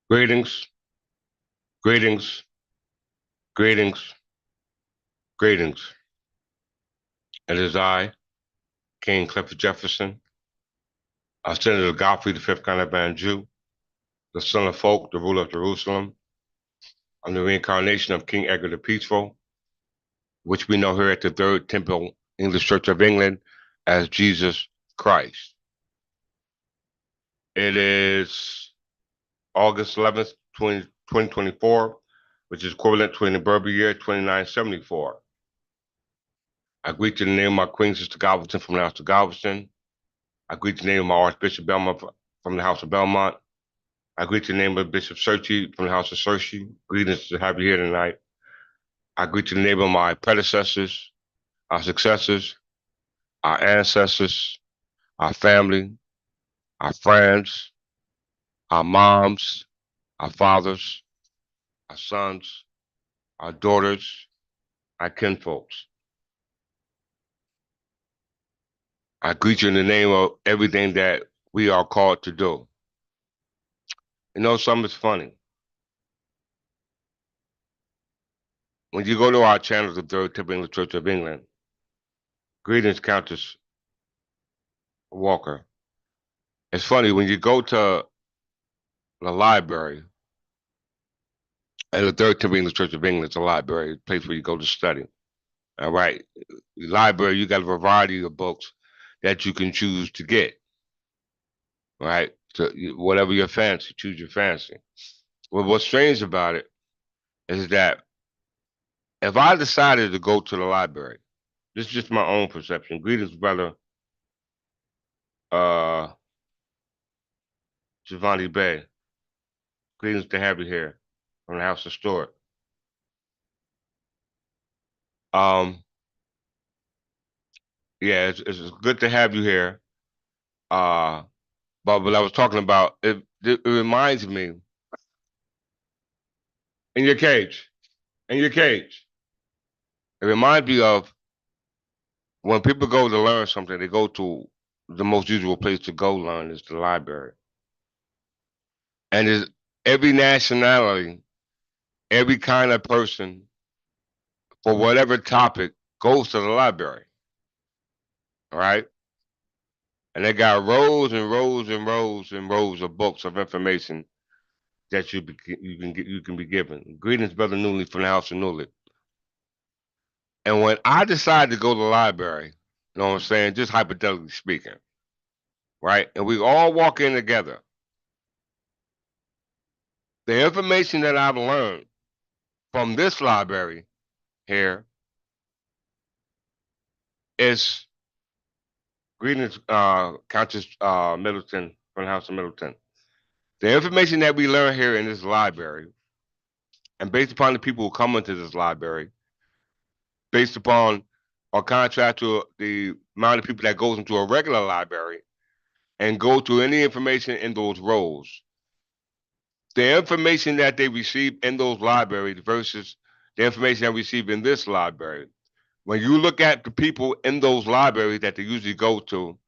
Greetings, greetings, greetings, greetings. It is I, King Clifford Jefferson, Senator Godfrey, the fifth Caliban Jew, the son of folk, the ruler of Jerusalem. I'm the reincarnation of King Edgar the Peaceful, which we know here at the Third Temple English Church of England as Jesus Christ. It is August 11th, 2024, which is equivalent to the Berber year 2974. I greet you in the name of my Queen Sister Galveston from the House of Galveston. I greet the name of my Archbishop Belmont from the House of Belmont. I greet the name of Bishop Searcy from the House of Searcy. Greetings to have you here tonight. I greet the name of my predecessors, our successors, our ancestors, our family, our friends, our moms, our fathers, our sons, our daughters, our kinfolks. I greet you in the name of everything that we are called to do. You know, something's funny. When you go to our channel, the Third Temple English Church of England, greetings, Countess Walker. It's funny, when you go to the library, and the Third Temple English Church of England is a library, a place where you go to study. All right. The library, you got a variety of books that you can choose to get. Right. So whatever your fancy, choose your fancy. Well, what's strange about it is that if I decided to go to the library, this is just my own perception. Greetings, brother uh Giovanni Bay. Greetings to have you here from the House of Stewart. Um, yeah, it's good to have you here. Uh, but what I was talking about, it reminds me in your cage, in your cage. It reminds me of when people go to learn something, they go to the most usual place to go learn is the library. And is every nationality, every kind of person for whatever topic goes to the library. All right. And they got rows and rows and rows and rows of books of information that you can be given. Greetings, Brother Newley from the House of Newley. And when I decided to go to the library, you know what I'm saying, just hypothetically speaking, right? And we all walk in together. The information that I've learned from this library here is greetings, Countess Middleton from the House of Middleton. The information that we learn here in this library, and based upon the people who come into this library, based upon or contrast to the amount of people that goes into a regular library and go to any information in those rows, the information that they receive in those libraries versus the information that we receive in this library. When you look at the people in those libraries that they usually go to,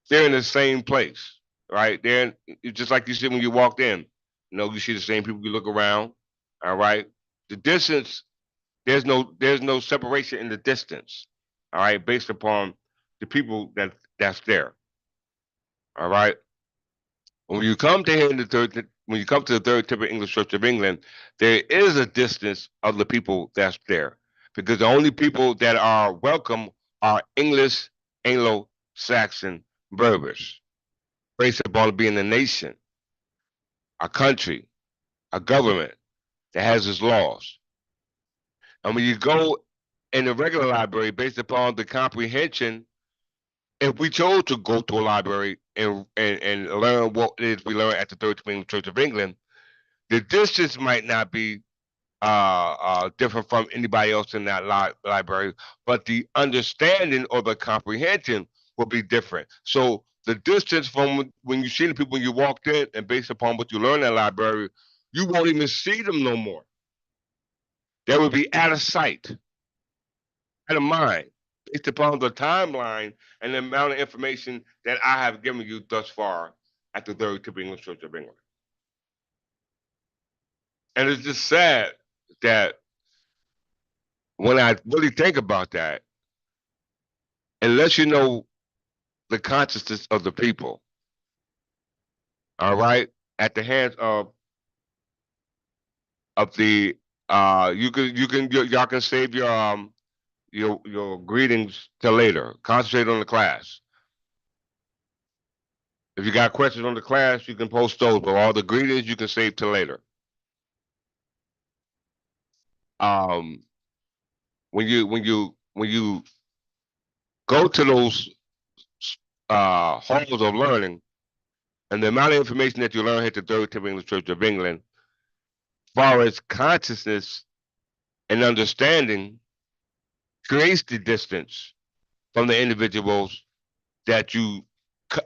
they're in the same place, right? They're just like you said when you walked in. You know, you see the same people. You look around, all right. The distance, there's no separation in the distance, all right, based upon the people that's there, all right. When you come to here in the third, when you come to the Third Temple English Church of England, there is a distance of the people that's there, because the only people that are welcome are English, Anglo-Saxon Berbers, based upon being a nation, a country, a government that has its laws. And when you go in the regular library, based upon the comprehension, if we chose to go to a library and learn what it is we learn at the Third Temple English Church of England, the distance might not be different from anybody else in that library, but the understanding or the comprehension will be different. So the distance from when you see the people when you walked in and based upon what you learn in that library, you won't even see them no more. They will be out of sight, out of mind, based upon the timeline and the amount of information that I have given you thus far at the Third Temple English Church of England. And it's just sad that when I really think about that, unless you know the consciousness of the people, all right, at the hands of the y'all can save your greetings till later. Concentrate on the class. If you got questions on the class, you can post those, but all the greetings you can save till later. Um, when you go to those halls of learning, and the amount of information that you learn here at the Third Temple English Church of England, as far as consciousness and understanding, creates the distance from the individuals that you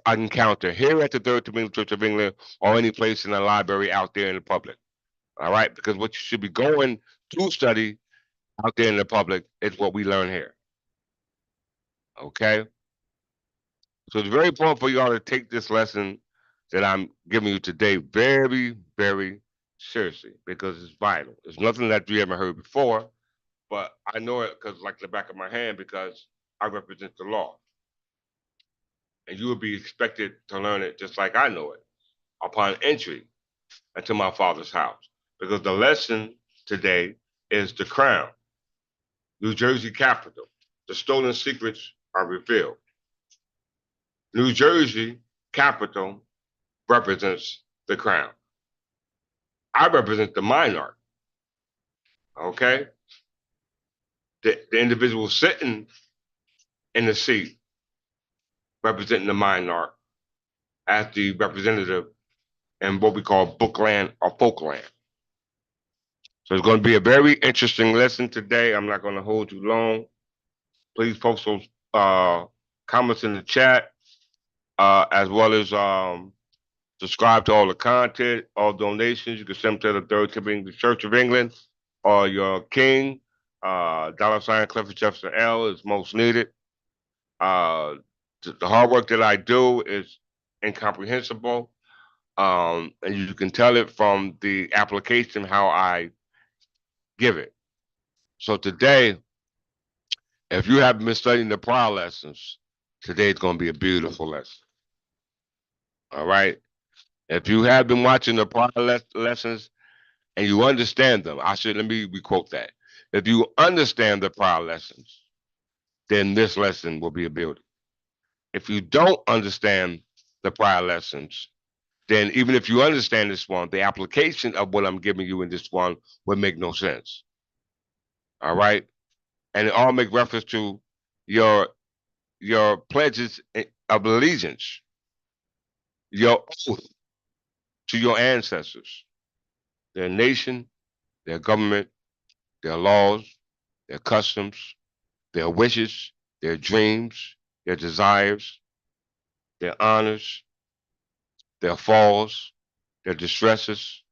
encounter here at the Third Temple English Church of England or any place in the library out there in the public. All right, because what you should be going to study out there in the public is what we learn here. Okay, so it's very important for y'all to take this lesson that I'm giving you today very, very seriously because it's vital. It's nothing that you haven't heard before, but I know it because like the back of my hand because I represent the law. And you will be expected to learn it just like I know it upon entry into my father's house. Because the lesson today is the crown, New Jersey capital. The stolen secrets are revealed. New Jersey capital represents the crown. I represent the monarch. Okay? The individual sitting in the seat representing the monarch as the representative in what we call bookland or folkland. So it's going to be a very interesting lesson today. I'm not going to hold you long. Please post those comments in the chat, as well as subscribe to all the content, all donations. You can send them to the Third Temple English Church of England or your king. $ Clifford Jefferson L is most needed. The hard work that I do is incomprehensible. And you can tell it from the application how I give it. So today, if you haven't been studying the prior lessons, today is going to be a beautiful lesson. All right. If you have been watching the prior lessons and you understand them, let me requote that. If you understand the prior lessons, then this lesson will be a beauty. If you don't understand the prior lessons, then even if you understand this one, the application of what I'm giving you in this one would make no sense. All right. And it all make reference to your pledges of allegiance, your oath to your ancestors, their nation, their government, their laws, their customs, their wishes, their dreams, their desires, their honors, their falls, their distresses.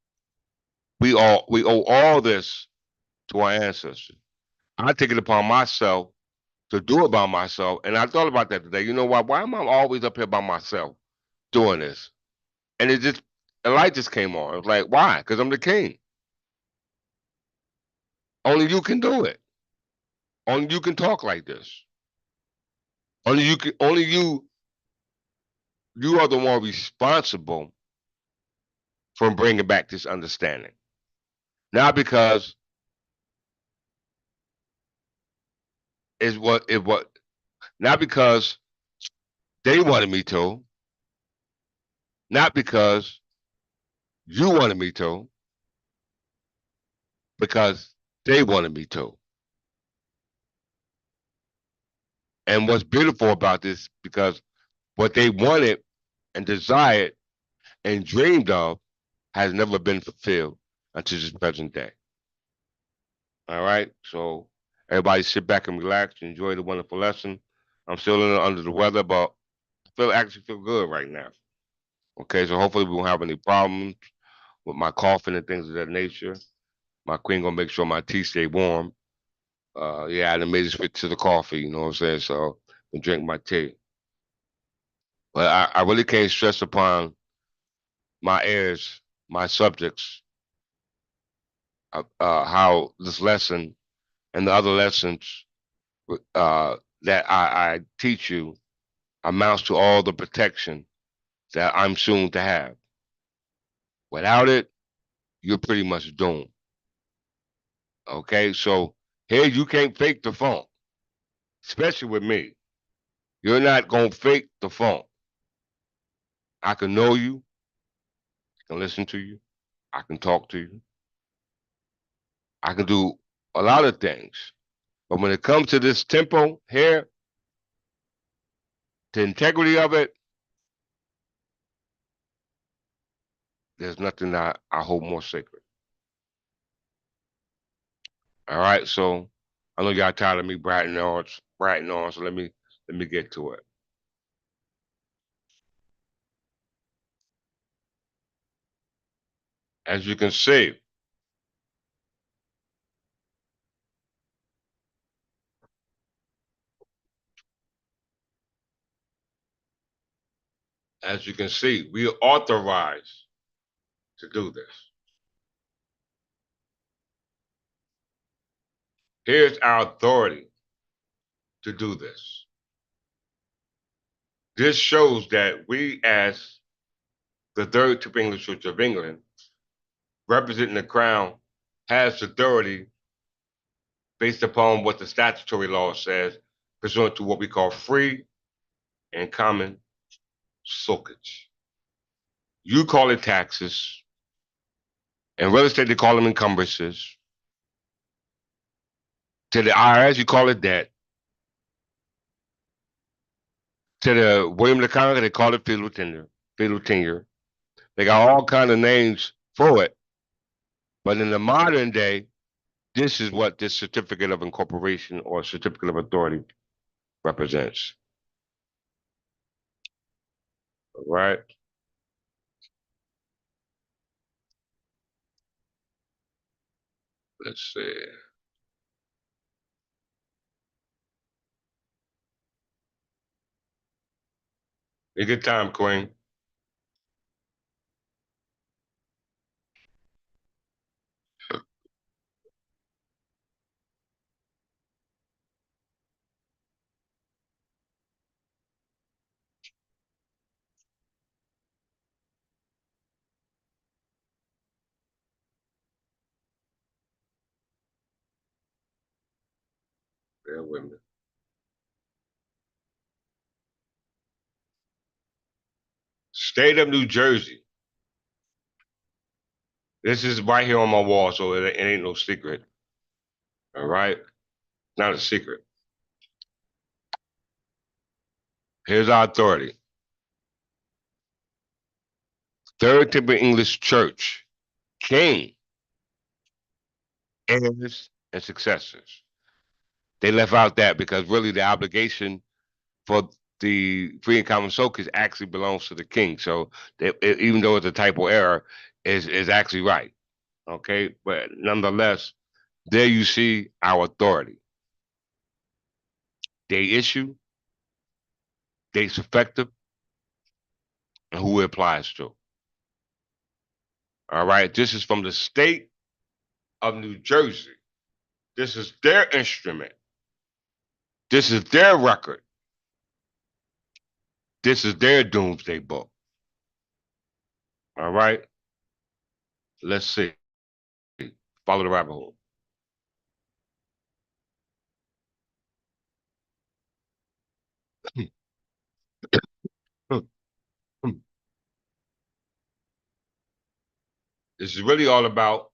We owe all this to our ancestors. I take it upon myself to do it by myself. And I thought about that today. You know why? Why am I always up here by myself doing this? And a light just came on. I was like, why? Because I'm the king. Only you can do it. Only you can talk like this. Only you are the one responsible for bringing back this understanding. Not because not because they wanted me to, not because you wanted me to, because they wanted me to. And what's beautiful about this, because what they wanted and desired and dreamed of has never been fulfilled until this present day. All right. So everybody sit back and relax, enjoy the wonderful lesson. I'm still under the weather, but actually feel good right now. Okay, so hopefully we won't have any problems with my coughing and things of that nature. My queen gonna make sure my tea stay warm. Yeah, I done made it switch to the coffee, you know what I'm saying? So I drink my tea. But I really can't stress upon my heirs, my subjects, how this lesson and the other lessons that I teach you amounts to all the protection that I'm soon to have. Without it, you're pretty much doomed. Okay, so here you can't fake the funk, especially with me. You're not gonna fake the funk. I can know you, I can listen to you, I can talk to you, I can do a lot of things. But when it comes to this tempo here, the integrity of it, there's nothing that I hold more sacred. All right, so I know y'all tired of me bragging on. So let me get to it. As you can see, we are authorized to do this. Here's our authority to do this. This shows that we, as the Third Church English Church of England, representing the Crown, has authority based upon what the statutory law says, pursuant to what we call free and common soakage. You call it taxes. In real estate, they call them encumbrances. To the IRS, you call it debt. To the William the Conqueror, they call it feudal tenure. Feudal tenure. They got all kind of names for it. But in the modern day, this is what this certificate of incorporation or certificate of authority represents. All right. Let's see. A good time, Queen. Bear with me. State of New Jersey. This is right here on my wall, so it ain't no secret. All right. Not a secret. Here's our authority. Third Temple English Church. King, heirs, and successors. They left out that because really the obligation for the free and common soakage actually belongs to the king. So even though it's a typo error, is actually right. Okay, but nonetheless, there you see our authority. They issue, dates effective, and who it applies to. All right, this is from the state of New Jersey. This is their instrument. This is their record. This is their doomsday book. All right, let's see. Follow the rabbit hole. This is really all about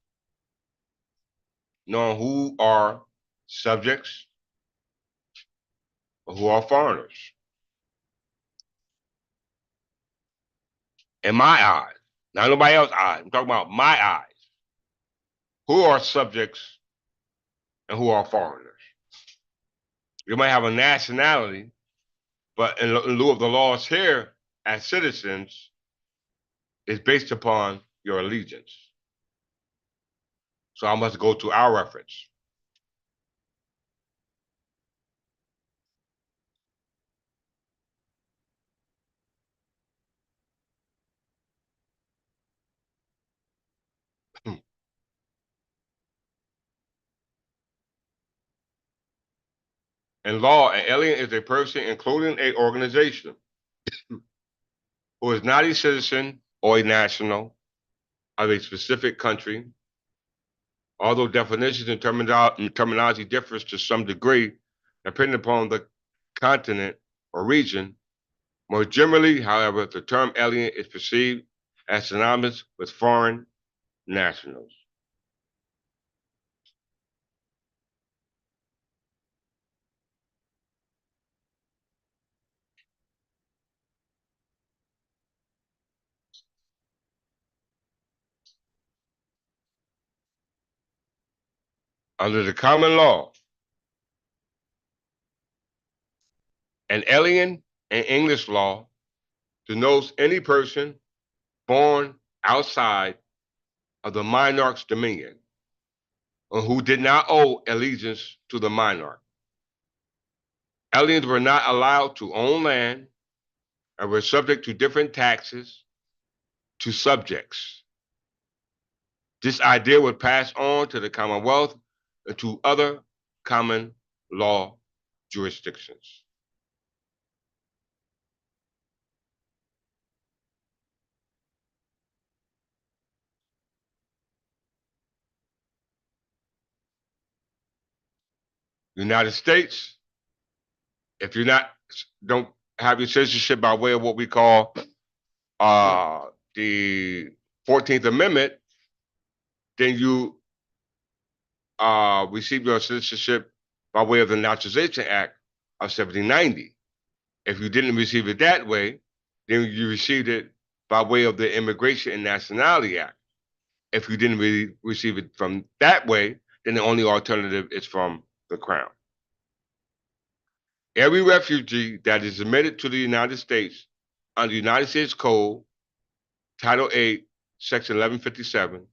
knowing who are subjects or who are foreigners. In my eyes, not nobody else's eyes. I'm talking about my eyes. Who are subjects and who are foreigners? You might have a nationality, but in lieu of the laws here as citizens, is based upon your allegiance. So I must go to our reference. In law, an alien is a person, including a organization, who is not a citizen or a national of a specific country. Although definitions and terminology differs to some degree, depending upon the continent or region, more generally, however, the term alien is perceived as synonymous with foreign nationals. Under the common law, an alien in English law denotes any person born outside of the monarch's dominion or who did not owe allegiance to the monarch. Aliens were not allowed to own land and were subject to different taxes to subjects. This idea was passed on to the Commonwealth and to other common law jurisdictions. United States, if you don't have your citizenship by way of what we call the 14th Amendment, then you receive your citizenship by way of the Naturalization Act of 1790. If you didn't receive it that way, then you received it by way of the Immigration and Nationality Act. If you didn't really receive it from that way, then the only alternative is from the Crown. Every refugee that is admitted to the United States under the United States Code, Title 8, Section 1157,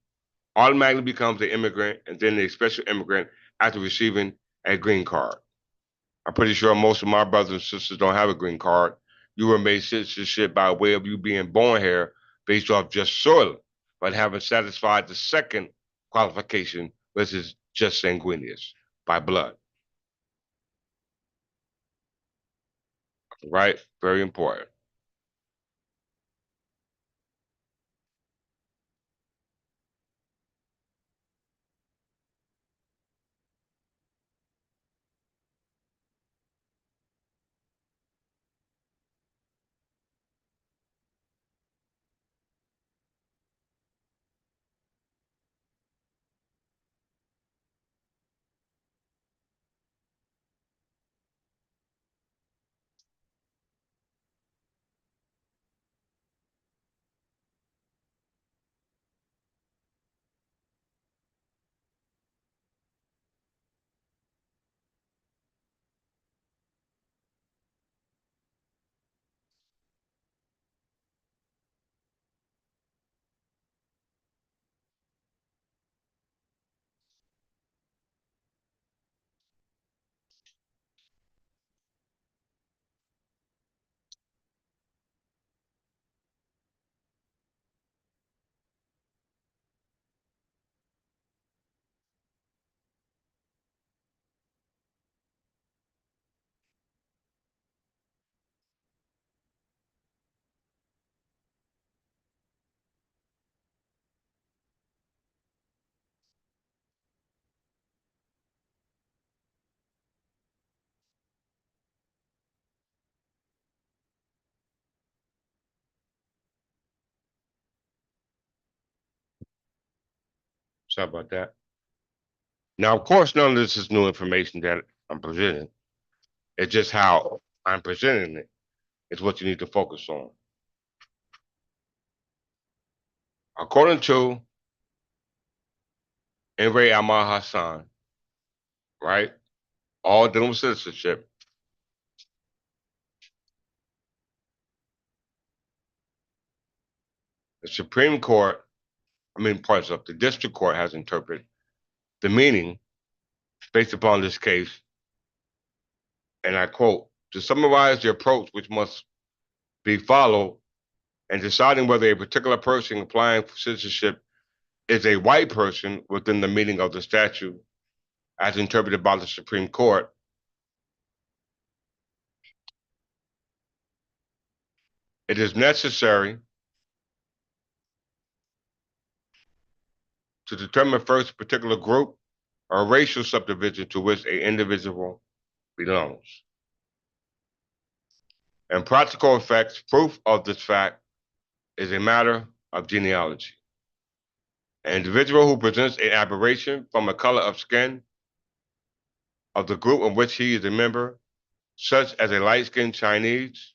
automatically becomes an immigrant and then a special immigrant after receiving a green card. I'm pretty sure most of my brothers and sisters don't have a green card. You were made citizenship by way of you being born here based off just soil, but haven't satisfied the second qualification, which is just sanguineous, by blood. Right? Very important. Sorry about that. Now, of course, none of this is new information that I'm presenting. It's just how I'm presenting it. It's what you need to focus on. According to Enver Ahmad Hassan, right? All dealing with citizenship. The Supreme Court, parts of the district court has interpreted the meaning based upon this case, and I quote, to summarize the approach which must be followed in deciding whether a particular person applying for citizenship is a white person within the meaning of the statute as interpreted by the Supreme Court, It is necessary to determine first a particular group or racial subdivision to which an individual belongs. In practical effects, proof of this fact is a matter of genealogy. An individual who presents an aberration from a color of skin of the group in which he is a member, such as a light-skinned Chinese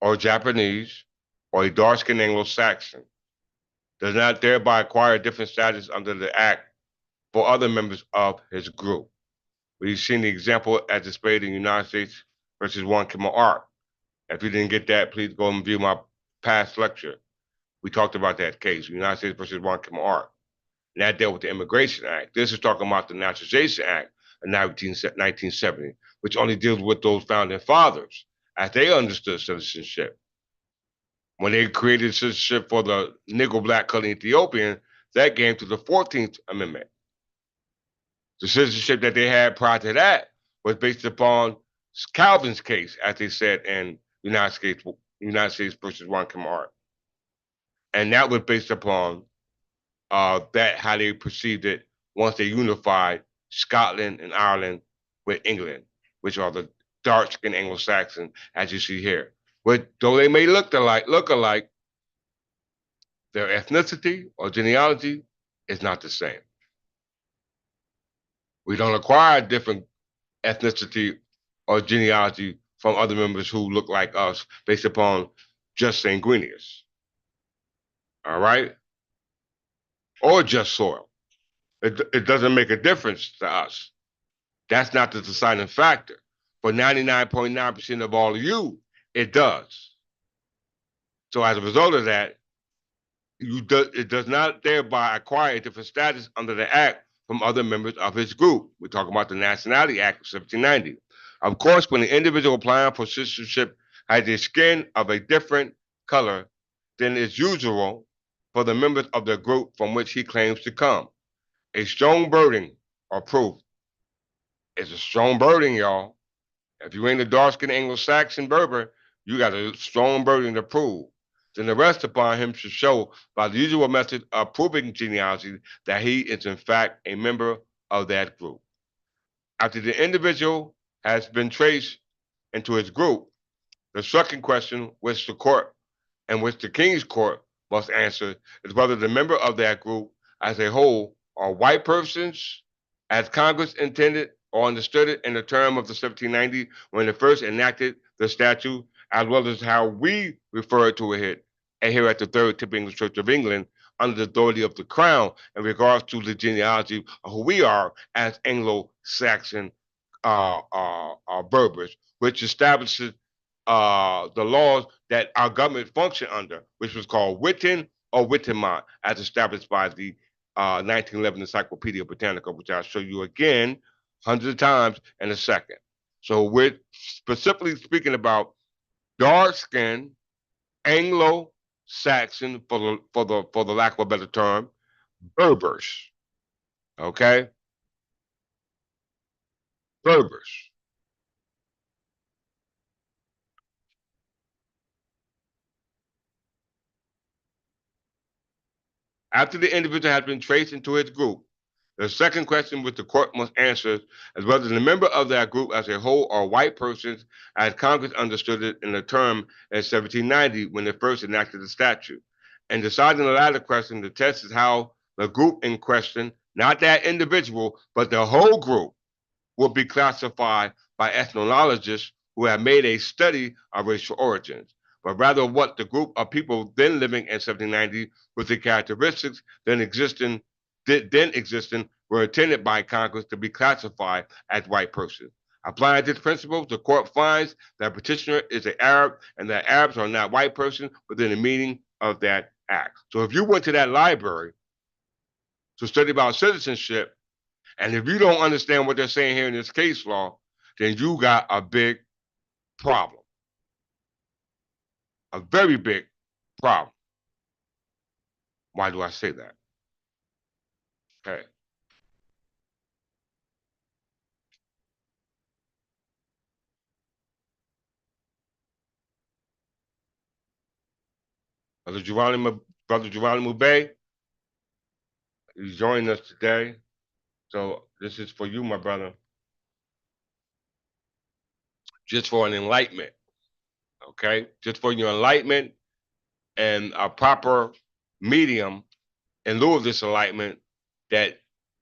or Japanese or a dark-skinned Anglo-Saxon, does not thereby acquire a different status under the Act for other members of his group. We've seen the example as displayed in the United States versus One Kim Art. If you didn't get that, please go and view my past lecture. We talked about that case, United States versus One Kim Art. And that dealt with the Immigration Act. This is talking about the Naturalization Act of 1970, which only deals with those founding fathers as they understood citizenship. When they created citizenship for the Negro, Black, Colored, Ethiopian, that came to the 14th Amendment. The citizenship that they had prior to that was based upon Calvin's case, as they said in United States versus One Kim Art. And that was based upon that how they perceived it once they unified Scotland and Ireland with England, which are the dark-skinned Anglo-Saxon, as you see here. But though they may look alike, their ethnicity or genealogy is not the same. We don't acquire different ethnicity or genealogy from other members who look like us based upon just sanguineous. All right? Or just soil. It doesn't make a difference to us. That's not the deciding factor. For 99.9% of all of you, it does. So as a result of that, it does not thereby acquire a different status under the Act from other members of his group. We're talking about the Nationality Act of 1790. Of course, when the individual applying for citizenship has a skin of a different color than is usual for the members of the group from which he claims to come. A strong burden or proof is a strong burden, y'all. If you ain't a dark-skinned Anglo-Saxon Berber, you got a strong burden to prove. Then the rest upon him should show by the usual method of proving genealogy that he is in fact a member of that group. After the individual has been traced into his group, the second question which the court and which the King's Court must answer is whether the member of that group as a whole are white persons, as Congress intended or understood it in the term of the 1790 when it first enacted the statute, as well as how we refer to it here at the Third Typical English Church of England under the authority of the Crown in regards to the genealogy of who we are as Anglo-Saxon Berbers, which establishes the laws that our government functioned under, which was called Witten or Wittemont, as established by the 1911 Encyclopedia Britannica, which I'll show you again hundreds of times in a second. So we're specifically speaking about dark-skinned Anglo-Saxon, for the lack of a better term, Berbers. Okay, Berbers. After the individual has been traced into his group, the second question which the court must answer is whether the member of that group as a whole are white persons, as Congress understood it in the term in 1790 when it first enacted the statute. In deciding the latter question, the test is how the group in question, not that individual, but the whole group, will be classified by ethnologists who have made a study of racial origins, but rather what the group of people then living in 1790 with the characteristics then existing were intended by Congress to be classified as white persons. Applying this principle, the court finds that petitioner is an Arab and that Arabs are not white persons within the meaning of that act. So if you went to that library to study about citizenship, and if you don't understand what they're saying here in this case law, then you got a big problem, a very big problem. Why do I say that? Okay. Brother Geronimo Bay, he's joining us today. So this is for you, my brother, just for an enlightenment. Okay, just for your enlightenment and a proper medium in lieu of this enlightenment that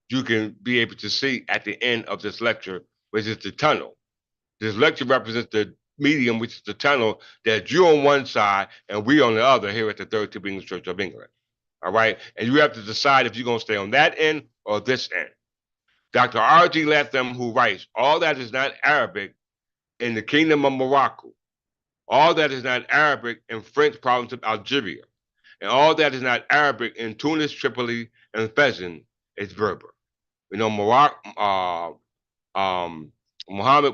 you can be able to see at the end of this lecture, which is the tunnel. This lecture represents the medium, which is the tunnel that you're on one side and we on the other here at the Third Temple English Church of England. All right. And you have to decide if you're going to stay on that end or this end. Dr. R.G. Latham, who writes, all that is not Arabic in the Kingdom of Morocco, all that is not Arabic in French province of Algeria, and all that is not Arabic in Tunis, Tripoli, and Fezzan is Berber. You know, Muhammad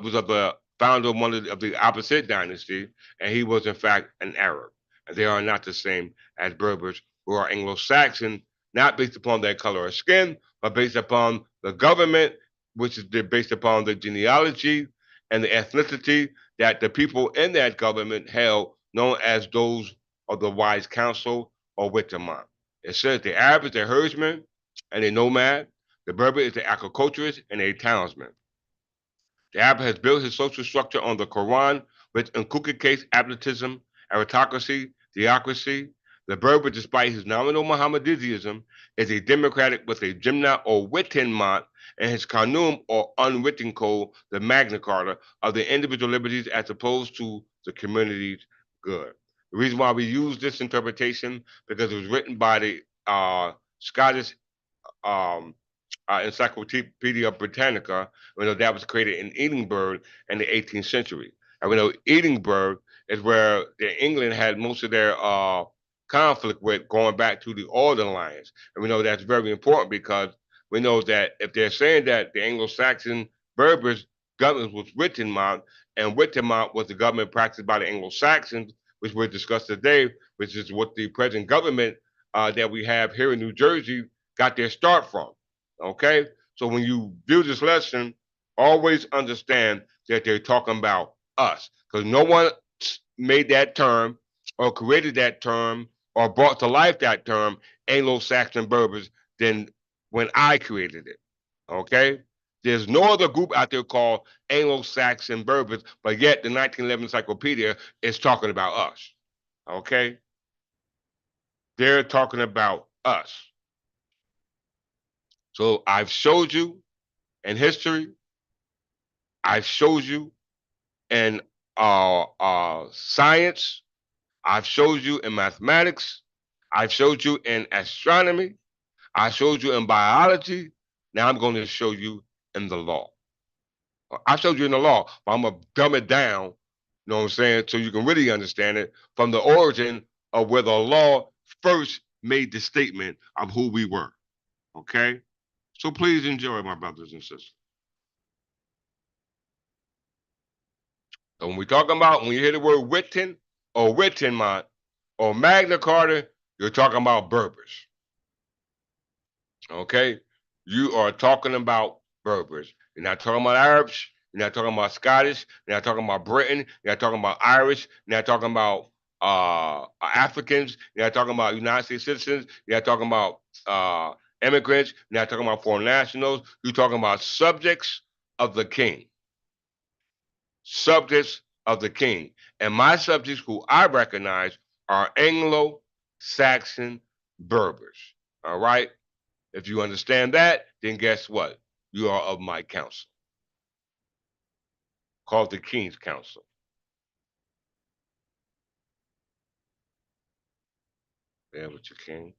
was of the founder of one of the opposite dynasty, and he was in fact an Arab. And they are not the same as Berbers, who are Anglo-Saxon, not based upon their color of skin, but based upon the government, which is based upon the genealogy and the ethnicity that the people in that government held, known as those of the wise council or Wittamant. It says the Arab is a herdsman and a nomad. The Berber is an agriculturist and a townsman. The Arab has built his social structure on the Quran, which inculcates absolutism, aristocracy, theocracy. The Berber, despite his nominal Mohammedanism, is a democratic with a Jimna or Wittenmont and his Qanun or unwritten code, the Magna Carta, of the individual liberties as opposed to the community's good. The reason why we use this interpretation because it was written by the Scottish um, Encyclopedia Britannica. We know that was created in Edinburgh in the 18th century. And we know Edinburgh is where England had most of their conflict with going back to the Order Alliance. And we know that's very important because we know that if they're saying that the Anglo-Saxon Berbers government was Wittenmont, and Wittenmont was the government practiced by the Anglo-Saxons, which we'll discuss today, which is what the present government that we have here in New Jersey got their start from. Okay? So when you view this lesson, always understand that they're talking about us. Because no one made that term or created that term or brought to life that term, Anglo-Saxon Berbers, than when I created it. Okay? There's no other group out there called Anglo-Saxon Berbers, but yet the 1911 Encyclopedia is talking about us. Okay? They're talking about us. So I've showed you in history, I've showed you in science, I've showed you in mathematics, I've showed you in astronomy, I showed you in biology. Now I'm going to show you in the law. I showed you in the law, but I'm going to dumb it down, you know what I'm saying, so you can really understand it from the origin of where the law first made the statement of who we were. Okay? So please enjoy, my brothers and sisters. So when we talking about, when you hear the word Witten or Wittenmont or Magna Carta, you're talking about Berbers. Okay? You are talking about Berbers. You're not talking about Arabs. You're not talking about Scottish. You're not talking about Britain. You're not talking about Irish. You're not talking about Africans. You're not talking about United States citizens. You're not talking about immigrants. You're not talking about foreign nationals. You're talking about subjects of the king. Subjects of the king. And my subjects, who I recognize, are Anglo Saxon Berbers. All right? If you understand that, then guess what? You are of my council, called the King's Council. There with your king.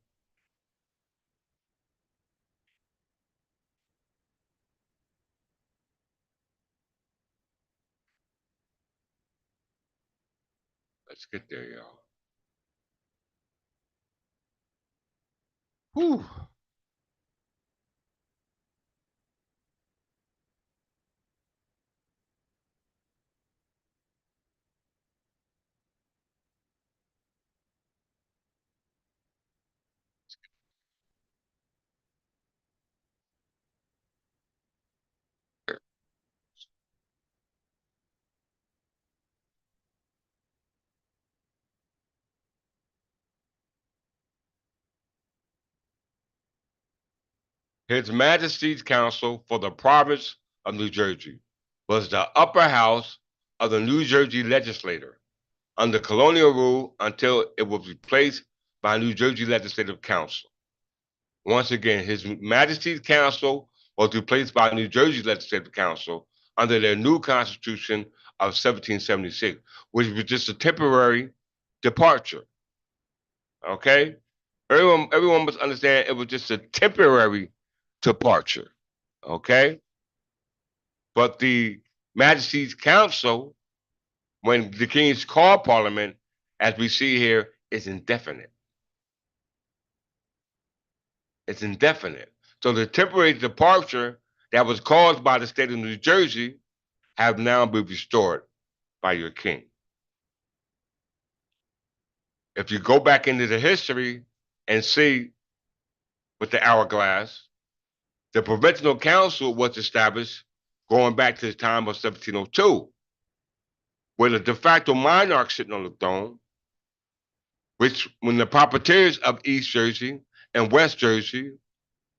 Let's get there, y'all. Whew. His Majesty's Council for the province of New Jersey was the upper house of the New Jersey legislature under colonial rule until it was replaced by New Jersey Legislative Council. Once again, His Majesty's Council was replaced by New Jersey Legislative Council under their new Constitution of 1776, which was just a temporary departure. Okay? Everyone must understand it was just a temporary departure. Okay? But the Majesty's Council, when the King's called Parliament, as we see here, is indefinite. It's indefinite. So the temporary departure that was caused by the state of New Jersey have now been restored by your king. If you go back into the history and see with the hourglass, the Provincial Council was established going back to the time of 1702, where the de facto monarch sitting on the throne, which when the proprietaries of East Jersey and West Jersey,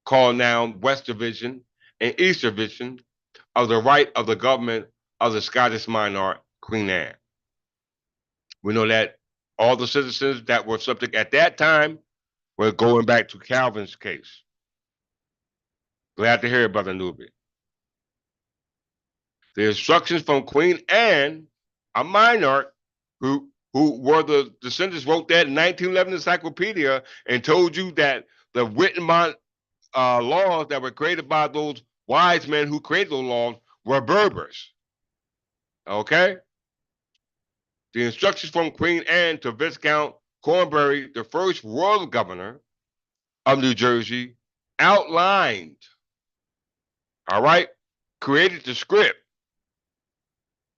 called now West Division and East Division, of the right of the government of the Scottish monarch, Queen Anne. We know that all the citizens that were subject at that time were going back to Calvin's case. Glad to hear it, Brother Newby. The instructions from Queen Anne, a monarch who were the descendants, wrote that in 1911 encyclopedia and told you that the written laws that were created by those wise men who created those laws were Berbers. Okay? The instructions from Queen Anne to Viscount Cornbury, the first royal governor of New Jersey, outlined, all right, created the script,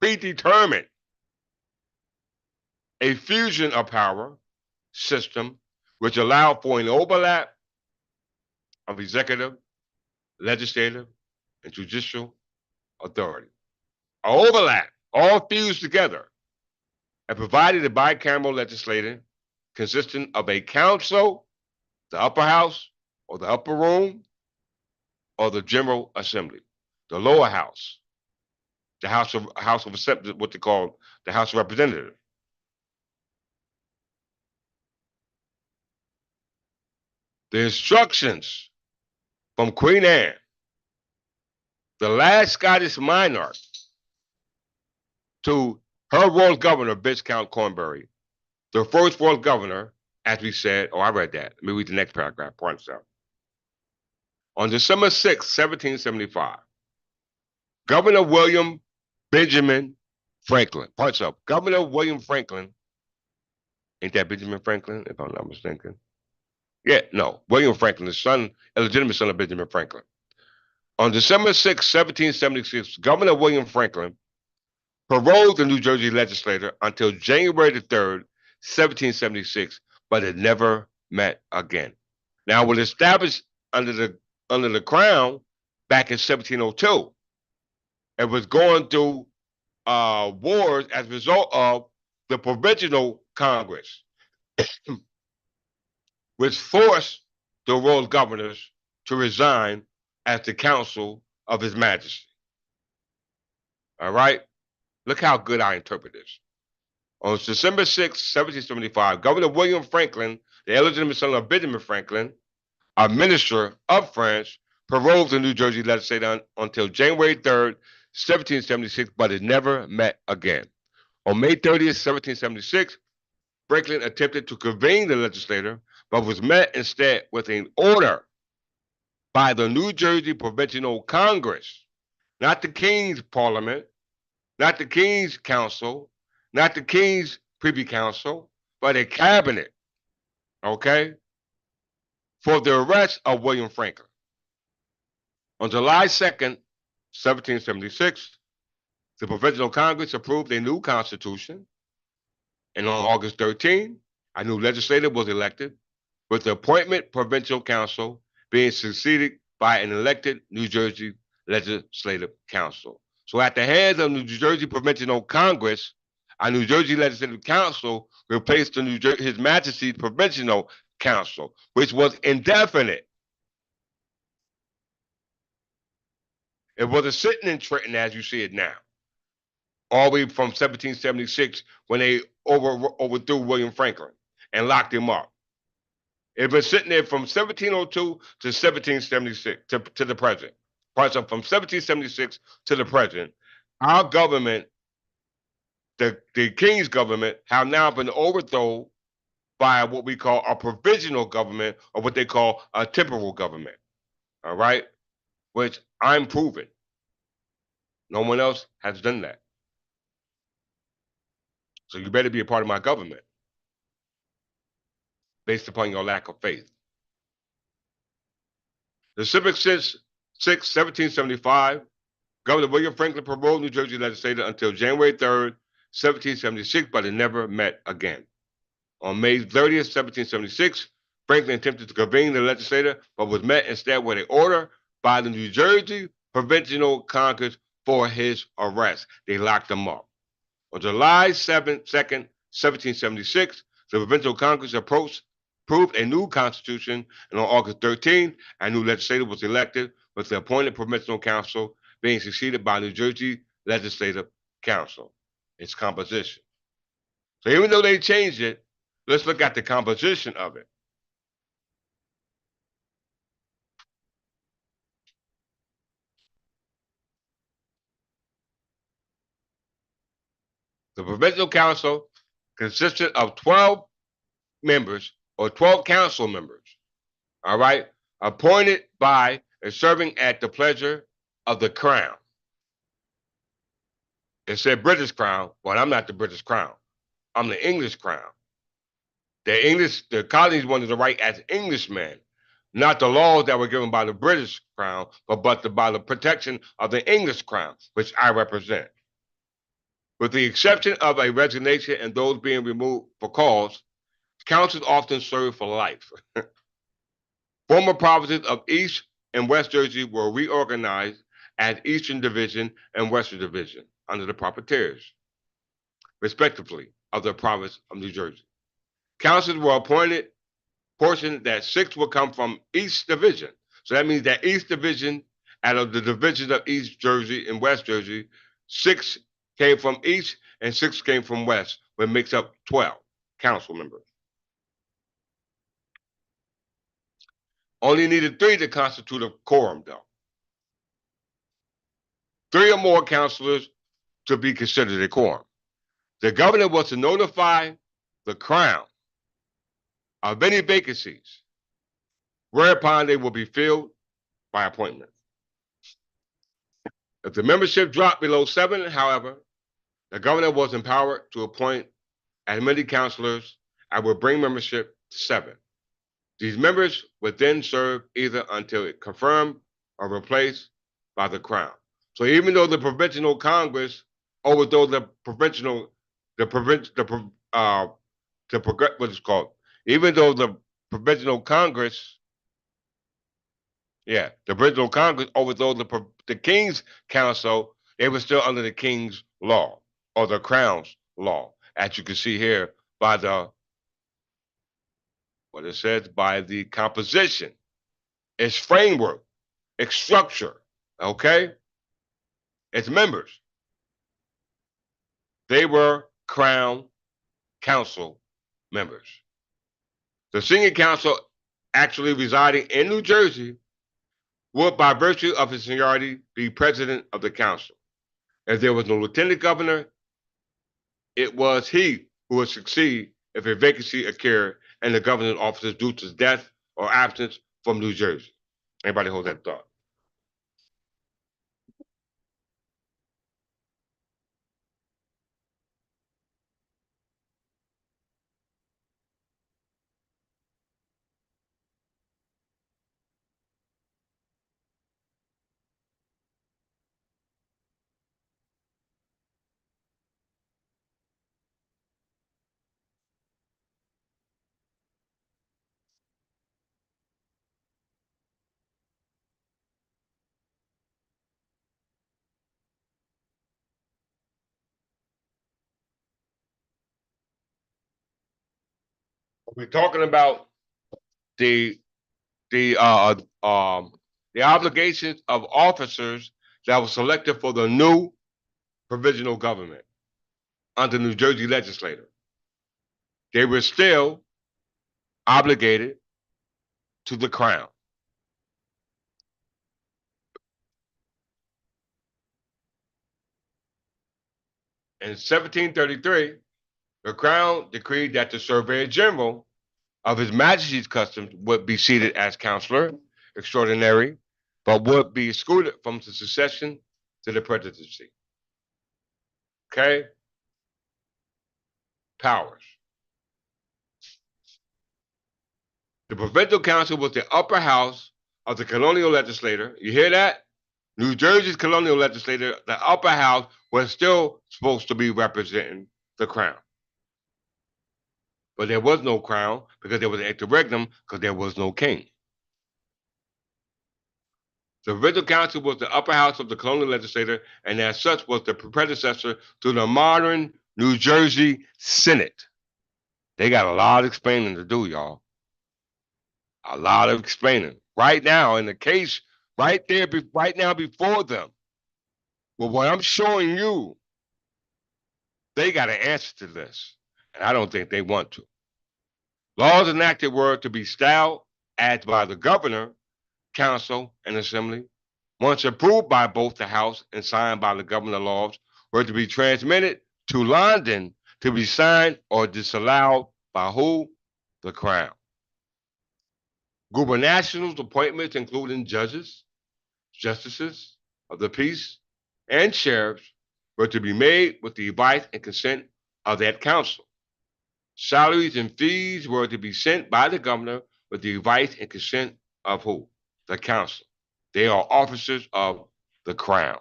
predetermined a fusion of power system which allowed for an overlap of executive, legislative, and judicial authority. An overlap, all fused together, and provided a bicameral legislature consisting of a council, the upper house, or the upper room, or the General Assembly, the lower house, the House of Assembly, what they call the House of Representatives. The instructions from Queen Anne, the last Scottish monarch, to her royal governor, Viscount Cornbury, the first royal governor, as we said, I read that. Let me read the next paragraph, points out. On December 6, 1775, Governor William Benjamin Franklin, parts up, Governor William Franklin, ain't that Benjamin Franklin, if I'm not mistaken? Yeah, no, William Franklin, the son, illegitimate son of Benjamin Franklin. On December 6, 1776, Governor William Franklin paroled the New Jersey legislature until January the 3rd, 1776, but it never met again. Now, it was established under the crown back in 1702. It was going through wars as a result of the Provincial Congress, which forced the royal governors to resign as the council of His Majesty. All right? Look how good I interpret this. On December 6, 1775, Governor William Franklin, the illegitimate son of Benjamin Franklin, a minister of France, paroled the New Jersey legislature until January 3rd, 1776, but it never met again. On May 30th, 1776, Franklin attempted to convene the legislature, but was met instead with an order by the New Jersey Provincial Congress, not the King's Parliament, not the King's Council, not the King's Privy Council, but a cabinet, okay, for the arrest of William Franklin. On July 2nd, 1776, the Provincial Congress approved a new constitution, and on August 13, a new legislature was elected, with the appointment Provincial Council being succeeded by an elected New Jersey Legislative Council. So at the hands of the New Jersey Provincial Congress, a New Jersey Legislative Council replaced the His Majesty's Provincial Council, which was indefinite. It wasn't sitting in Trenton as you see it now. All the way from 1776 when they overthrew William Franklin and locked him up. It was sitting there from 1702 to 1776 to the present. From 1776 to the present, our government, the king's government, have now been overthrown by what we call a provisional government or what they call a temporal government. All right, which I'm proving. No one else has done that. So you better be a part of my government based upon your lack of faith. December 6, 1775, Governor William Franklin paroled New Jersey legislature until January 3rd, 1776, but it never met again. On May 30th, 1776, Franklin attempted to convene the legislature, but was met instead with an order by the New Jersey Provincial Congress for his arrest. They locked him up. On July 2nd, 1776, the Provincial Congress approved a new constitution, and on August 13th, a new legislature was elected with the appointed Provincial Council being succeeded by New Jersey Legislative Council, its composition. So even though they changed it, let's look at the composition of it. The Provincial Council consisted of 12 members or 12 council members, all right, appointed by and serving at the pleasure of the Crown. It said British Crown, but I'm not the British Crown. I'm the English Crown. The colonies wanted to write as Englishmen, not the laws that were given by the British Crown, but by the protection of the English Crown, which I represent. With the exception of a resignation and those being removed for cause, councils often serve for life. Former provinces of East and West Jersey were reorganized as Eastern Division and Western Division under the proper tiers, respectively, of the province of New Jersey. Councils were appointed, portion that 6 would come from East Division. So that means that East Division, out of the divisions of East Jersey and West Jersey, 6 came from East and 6 came from West, which makes up 12 council members. Only needed 3 to constitute a quorum, though. 3 or more councilors to be considered a quorum. The governor was to notify the Crown of any vacancies, whereupon they will be filled by appointment. If the membership dropped below 7, however, the governor was empowered to appoint as many councilors as would bring membership to 7. These members would then serve either until it confirmed or replaced by the Crown. So even though the Provincial Congress overthrew the even though the Provincial Congress, the Provincial Congress overthrew the King's Council, they were still under the King's law or the Crown's law, as you can see here by what it says, by the composition, its framework, its structure, okay? Its members. They were Crown Council members. The senior council actually residing in New Jersey would, by virtue of his seniority, be president of the council. If there was no lieutenant governor, it was he who would succeed if a vacancy occurred and the governor's office due to death or absence from New Jersey. Anybody hold that thought? We're talking about the the uh the obligations of officers that was selected for the new provisional government under New Jersey legislature. They were still obligated to the crown. In 1733, the crown decreed that the Surveyor General of His Majesty's Customs would be seated as counselor extraordinary, but would be excluded from the succession to the presidency. Okay? Powers. The Provincial Council was the upper house of the colonial legislature. You hear that? New Jersey's colonial legislature, the upper house, was still supposed to be representing the crown. But there was no crown because there was an interregnum because there was no king. The Provincial Council was the upper house of the colonial legislature, and as such was the predecessor to the modern New Jersey Senate. They got a lot of explaining to do, y'all. A lot of explaining. Right now, in the case, right there, right now before them, well, what I'm showing you, they got an answer to this, and I don't think they want to. Laws enacted were to be styled as by the governor, council, and assembly. Once approved by both the House and signed by the governor, laws were to be transmitted to London to be signed or disallowed by who? The crown. Gubernatorial appointments, including judges, justices of the peace, and sheriffs, were to be made with the advice and consent of that council. Salaries and fees were to be sent by the governor with the advice and consent of who? The council. They are officers of the crown.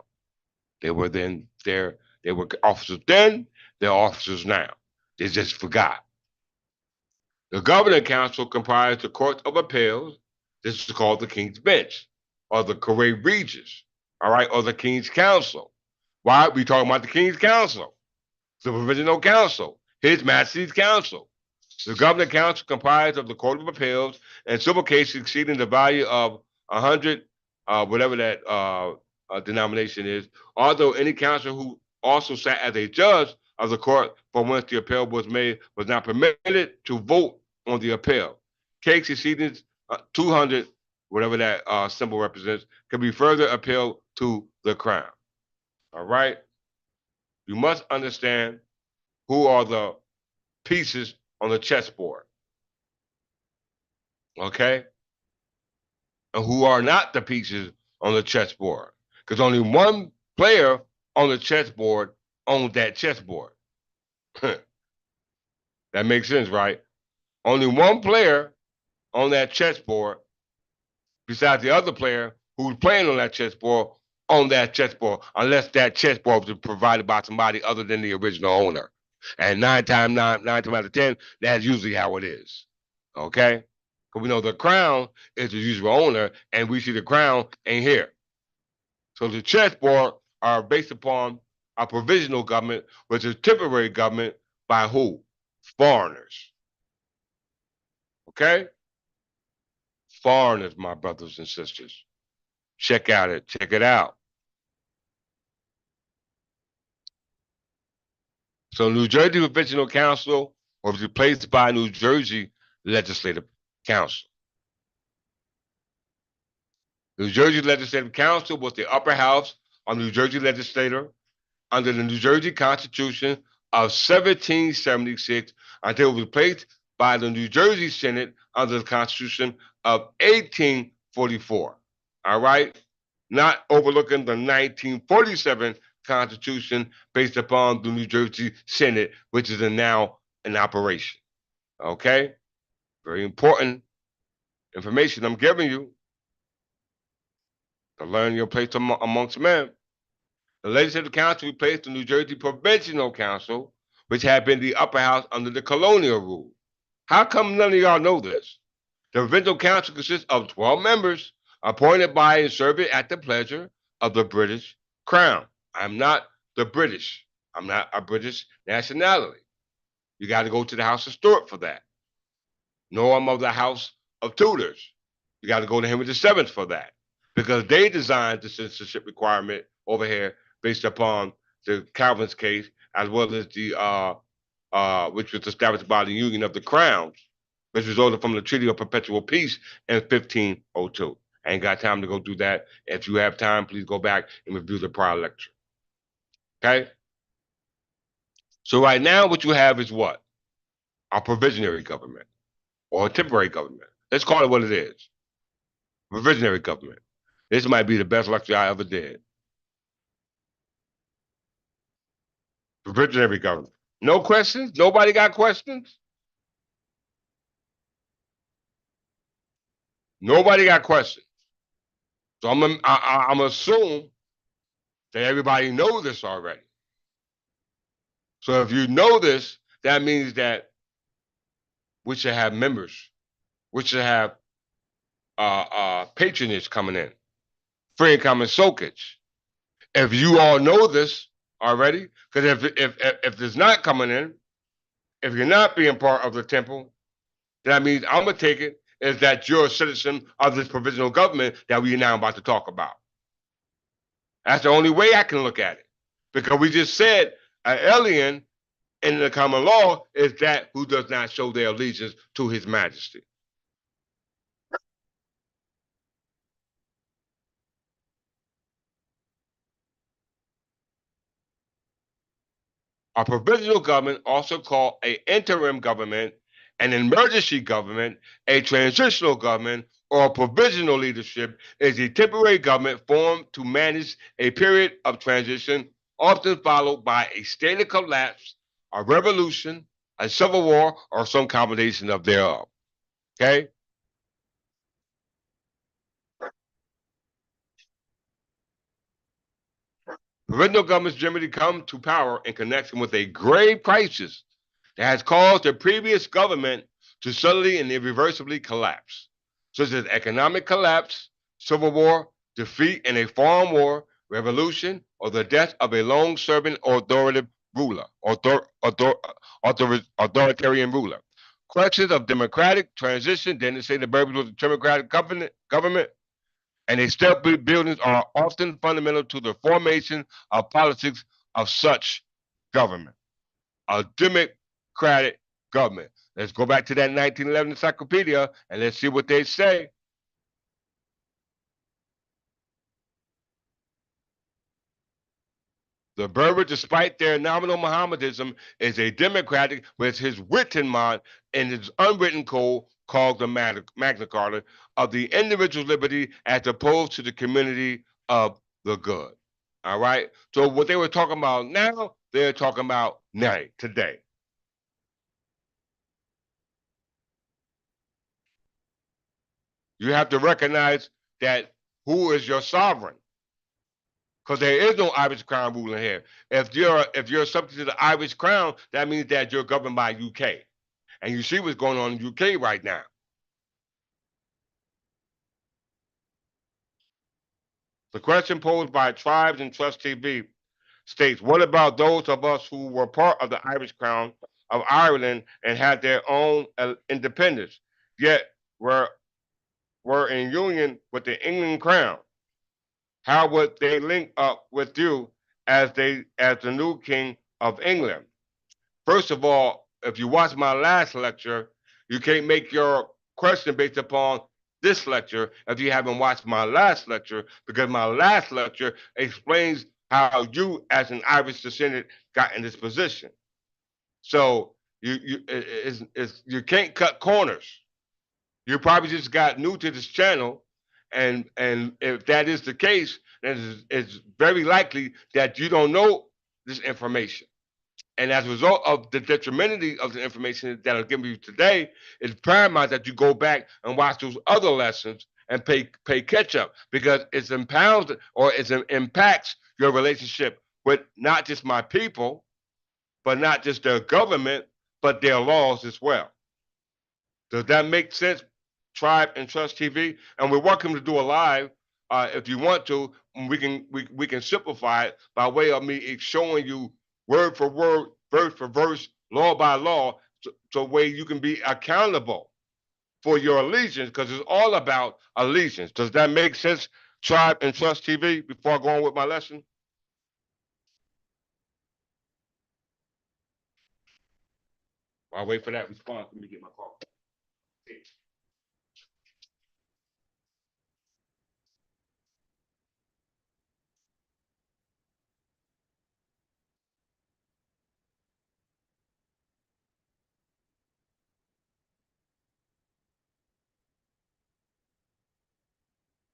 They were then there. They were officers then. They're officers now. They just forgot. The governing council comprised the Court of Appeals. This is called the King's Bench, or the Court Regis, all right, or the King's Council. Why are we talking about the King's Council? The Provisional Council, His Majesty's Council. The governing council comprised of the Court of Appeals and civil cases exceeding the value of 100, whatever that denomination is, although any counsel who also sat as a judge of the court from whence the appeal was made was not permitted to vote on the appeal. Case exceeding 200, whatever that symbol represents, can be further appealed to the crown. All right? You must understand who are the pieces on the chessboard. Okay? And who are not the pieces on the chessboard. Because only one player on the chessboard owns that chessboard. That makes sense, right? Only one player on that chessboard, besides the other player who's playing on that chessboard, on that chessboard, unless that chessboard was provided by somebody other than the original owner. And nine times out of 10, that's usually how it is. Okay? Because we know the crown is the usual owner, and we see the crown ain't here. So the chessboard are based upon a provisional government, which is temporary government by who? Foreigners. Okay? Foreigners, my brothers and sisters. Check it out. So New Jersey Provincial Council was replaced by New Jersey Legislative Council. New Jersey Legislative Council was the upper house of New Jersey legislature under the New Jersey Constitution of 1776 until it was replaced by the New Jersey Senate under the Constitution of 1844. All right? Not overlooking the 1947 Constitution based upon the New Jersey Senate, which is now in operation. Okay? Very important information I'm giving you to learn your place amongst men. The Legislative Council replaced the New Jersey Provincial Council, which had been the upper house under the colonial rule. How come none of y'all know this? The Provincial Council consists of 12 members appointed by and serving at the pleasure of the British Crown. I'm not the British. I'm not a British nationality. You got to go to the House of Stuart for that. No, I'm of the House of Tudors. You got to go to Henry VII for that. because they designed the censorship requirement over here based upon the Calvin's case, as well as the which was established by the Union of the Crowns, which resulted from the Treaty of Perpetual Peace in 1502. I ain't got time to go do that. If you have time, please go back and review the prior lecture. Okay? So right now, what you have is what? A provisionary government or a temporary government. Let's call it what it is. Provisionary government. This might be the best lecture I ever did. Provisionary government. No questions? Nobody got questions? Nobody got questions. So I'm assume that everybody knows this already. So if you know this, that means that we should have members. We should have patronage coming in, free and common soakage. If you all know this already, because if it's not coming in, if you're not being part of the temple, that means I'm gonna take it is that you're a citizen of this provisional government that we're now about to talk about. That's the only way I can look at it, because we just said an alien in the common law is that who does not show their allegiance to His Majesty. A provisional government, also called an interim government, an emergency government, a transitional government, or a provisional leadership, is a temporary government formed to manage a period of transition, often followed by a state of collapse, a revolution, a civil war, or some combination of thereof. Okay? Provisional governments generally come to power in connection with a grave crisis that has caused the previous government to suddenly and irreversibly collapse, such as economic collapse, civil war, defeat in a foreign war, revolution, or the death of a long-serving authoritative ruler, authoritarian ruler. Questions of democratic transition, didn't say the Berbers was a democratic government, and a step buildings are often fundamental to the formation of politics of such government. A democratic government. Let's go back to that 1911 encyclopedia and let's see what they say. The Berber, despite their nominal Mohammedanism, is a democratic with his written mind and his unwritten code called the Magna Carta of the individual liberty as opposed to the community of the good. All right. So what they were talking about now, they're talking about now, today. You have to recognize that who is your sovereign, because there is no Irish crown ruling here. If you're subject to the Irish crown, that means that you're governed by UK, and you see what's going on in UK right now. The question posed by Tribes and Trust TV states, "What about those of us who were part of the Irish crown of Ireland and had their own independence, yet were in union with the England crown? How would they link up with you as the new king of England?" First of all, if you watch my last lecture, you can't make your question based upon this lecture if you haven't watched my last lecture, because my last lecture explains how you, as an Irish descendant, got in this position. So you can't cut corners. You probably just got new to this channel, and if that is the case, then it's very likely that you don't know this information. And as a result of the detrimentality of the information that I'm giving you today, it's paramount that you go back and watch those other lessons and pay catch up, because it's impounds or it impacts your relationship with not just my people, but not just their government, but their laws as well. Does that make sense, Tribe and Trust TV? And we're welcome to do a live if you want to. We can simplify it by way of me showing you word for word, verse for verse, law by law, so way you can be accountable for your allegiance, because it's all about allegiance. Does that make sense, Tribe and Trust TV before I go on with my lesson? I'll wait for that response. Let me get my call.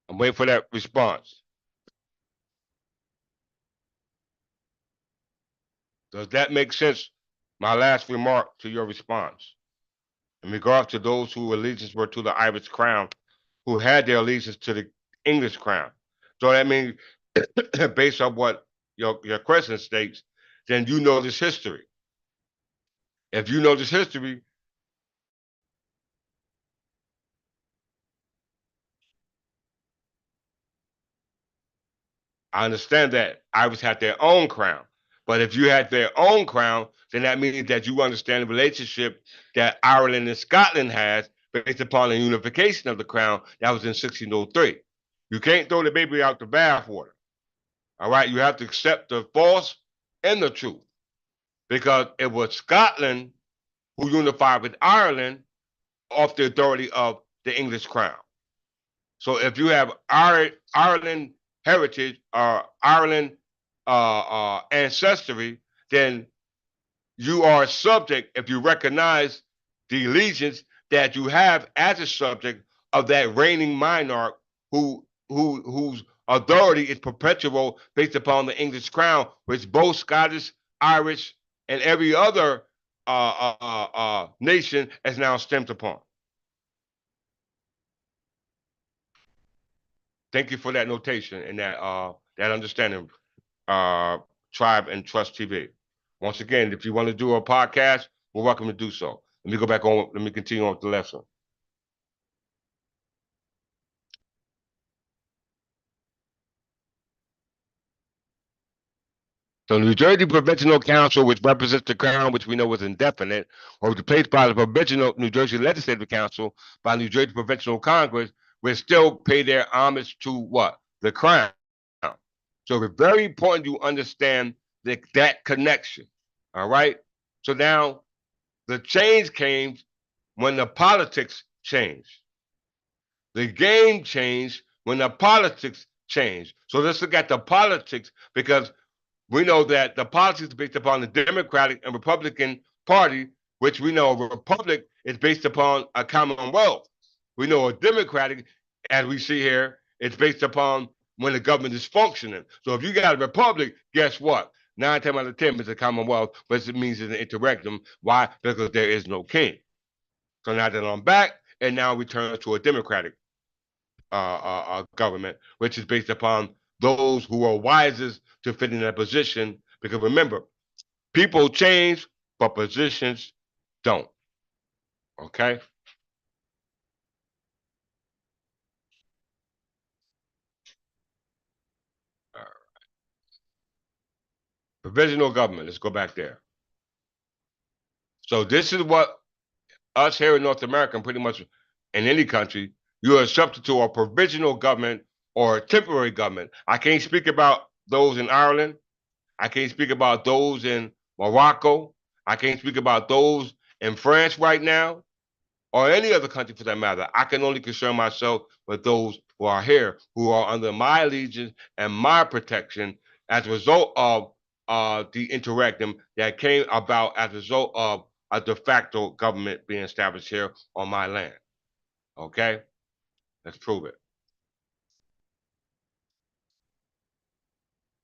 I'm waiting for that response. Does that make sense? My last remark to your response in regard to those whose allegiance were to the Irish crown, who had their allegiance to the English crown. So that means, based on what your question states, then you know this history. If you know this history, I understand that Irish had their own crown. But if you had their own crown, then that means that you understand the relationship that Ireland and Scotland has based upon the unification of the crown that was in 1603. You can't throw the baby out the bathwater. All right, you have to accept the false and the truth because it was Scotland who unified with Ireland off the authority of the English crown. So if you have Ireland heritage or Ireland ancestry, then you are subject if you recognize the allegiance that you have as a subject of that reigning monarch whose authority is perpetual based upon the English crown, which both Scottish, Irish, and every other nation is now stemmed upon. Thank you for that notation and that understanding, uh, Tribe and Trust TV. Once again, if you want to do a podcast, we're welcome to do so. Let me go back on. Let me continue on with the lesson. So, New Jersey Provincial Council, which represents the crown, which we know was indefinite, or was replaced by the Provincial New Jersey Legislative Council by New Jersey Provincial Congress, will still pay their homage to what? The crown. So it's very important you understand that connection. All right. So now the change came when the politics changed. The game changed when the politics changed. So let's look at the politics because we know that the politics is based upon the Democratic and Republican Party, which we know a republic is based upon a commonwealth. We know a Democratic, as we see here, it's based upon when the government is functioning. So if you got a republic, guess what? 9 times out of 10 it's a commonwealth, but it means it's an interregnum. Why? Because there is no king. So now that I'm back, and now we turn to a Democratic government, which is based upon those who are wisest to fit in that position. Because remember, people change, but positions don't. Okay? Provisional government. Let's go back there. So this is what us here in North America, and pretty much in any country, you are subject to a provisional government or a temporary government. I can't speak about those in Ireland. I can't speak about those in Morocco. I can't speak about those in France right now or any other country for that matter. I can only concern myself with those who are here, who are under my allegiance and my protection as a result of the interregnum that came about as a result of a de facto government being established here on my land. Okay? Let's prove it.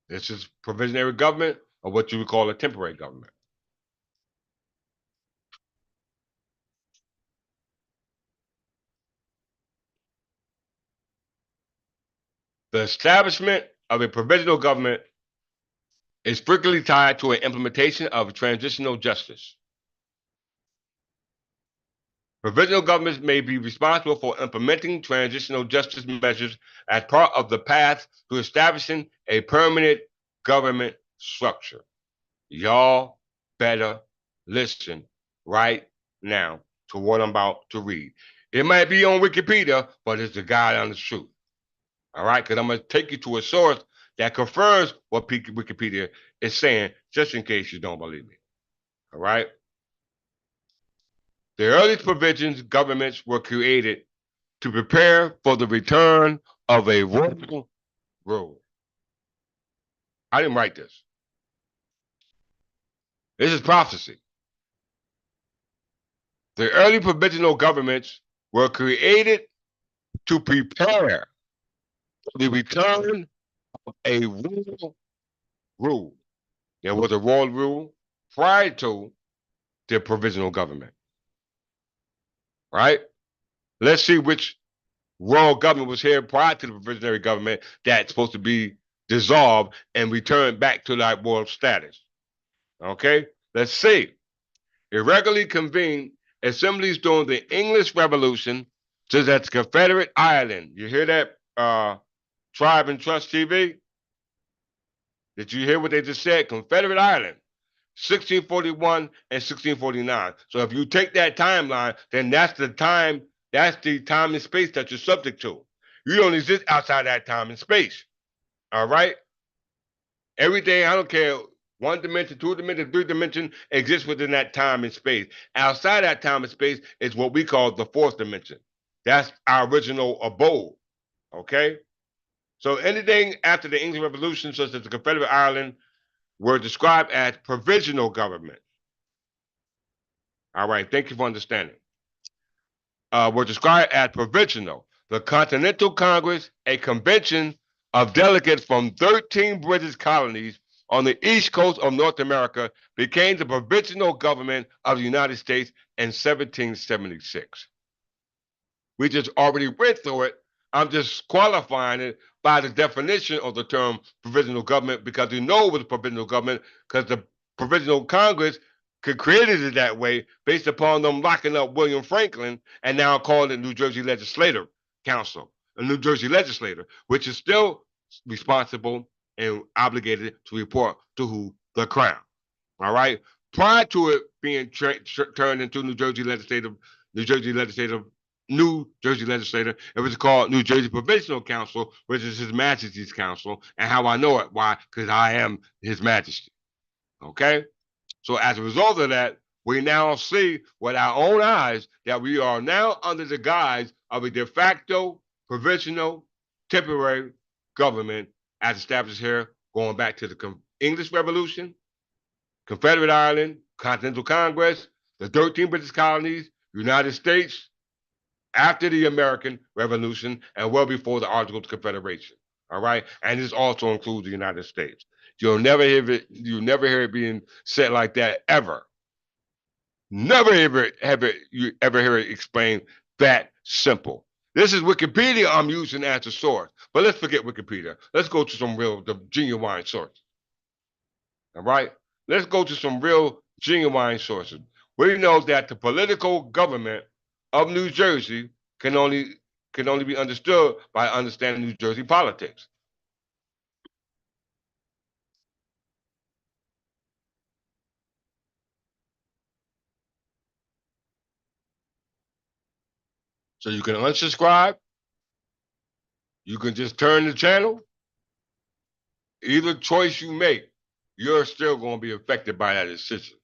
This is provisionary government or what you would call a temporary government. The establishment of a provisional government is strictly tied to an implementation of transitional justice. Provisional governments may be responsible for implementing transitional justice measures as part of the path to establishing a permanent government structure. Y'all better listen right now to what I'm about to read. It might be on Wikipedia, but it's the guide on the truth. All right, because I'm going to take you to a source that confirms what Wikipedia is saying, just in case you don't believe me. All right. The earliest provisions governments were created to prepare for the return of a royal rule. I didn't write this. This is prophecy. The early provisional governments were created to prepare for the return of a royal rule. There was a royal rule prior to the provisional government. Right? Let's see which royal government was here prior to the provisionary government that's supposed to be dissolved and returned back to that royal status. Okay? Let's see. Irregularly convened assemblies during the English Revolution, such as Confederate Ireland. You hear that, Tribe and Trust TV? Did you hear what they just said? Confederate Ireland, 1641 and 1649. So if you take that timeline, then that's the time and space that you're subject to. You don't exist outside that time and space. All right? Everything, I don't care, 1 dimension, 2 dimension, 3 dimension exists within that time and space. Outside that time and space is what we call the 4th dimension. That's our original abode. Okay? So anything after the English Revolution, such as the Confederate Ireland, were described as provisional government. All right, thank you for understanding. Were described as provisional. The Continental Congress, a convention of delegates from 13 British colonies on the east coast of North America, became the provisional government of the United States in 1776. We just already went through it. I'm just qualifying it by the definition of the term provisional government, because we know it was provisional government because the provisional Congress created it that way based upon them locking up William Franklin and now calling it New Jersey Legislative Council, a New Jersey legislator, which is still responsible and obligated to report to who? The Crown. All right. Prior to it being turned into New Jersey Legislator, it was called New Jersey Provincial Council, which is His Majesty's Council. And how I know it? Why? Because I am His Majesty. Okay? So as a result of that, we now see with our own eyes that we are now under the guise of a de facto, provisional, temporary government as established here, going back to the English Revolution, Confederate Ireland, Continental Congress, the 13 British colonies, United States, after the American Revolution, and well before the Articles of Confederation. All right, and this also includes the United States. You'll never hear it being said like that ever. Never you ever hear it explained that simple. This is Wikipedia I'm using as a source, but let's forget Wikipedia. Let's go to some real, the genuine sources. All right, let's go to some real genuine sources. We know that the political government of New Jersey can only be understood by understanding New Jersey politics. So you can unsubscribe, you can just turn the channel. Either choice you make, you're still going to be affected by that decision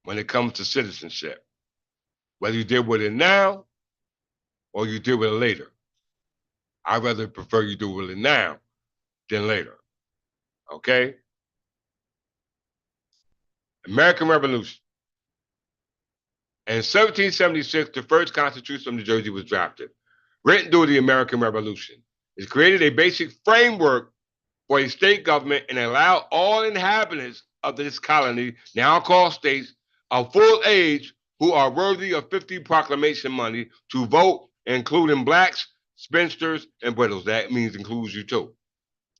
when it comes to citizenship. Whether you deal with it now or you deal with it later. I rather prefer you deal with it now than later. Okay? American Revolution. In 1776, the first Constitution of New Jersey was drafted, written during the American Revolution. It created a basic framework for a state government and allowed all inhabitants of this colony, now called states, of full age who are worthy of 50 proclamation money to vote, including blacks, spinsters, and widows. That means includes you too.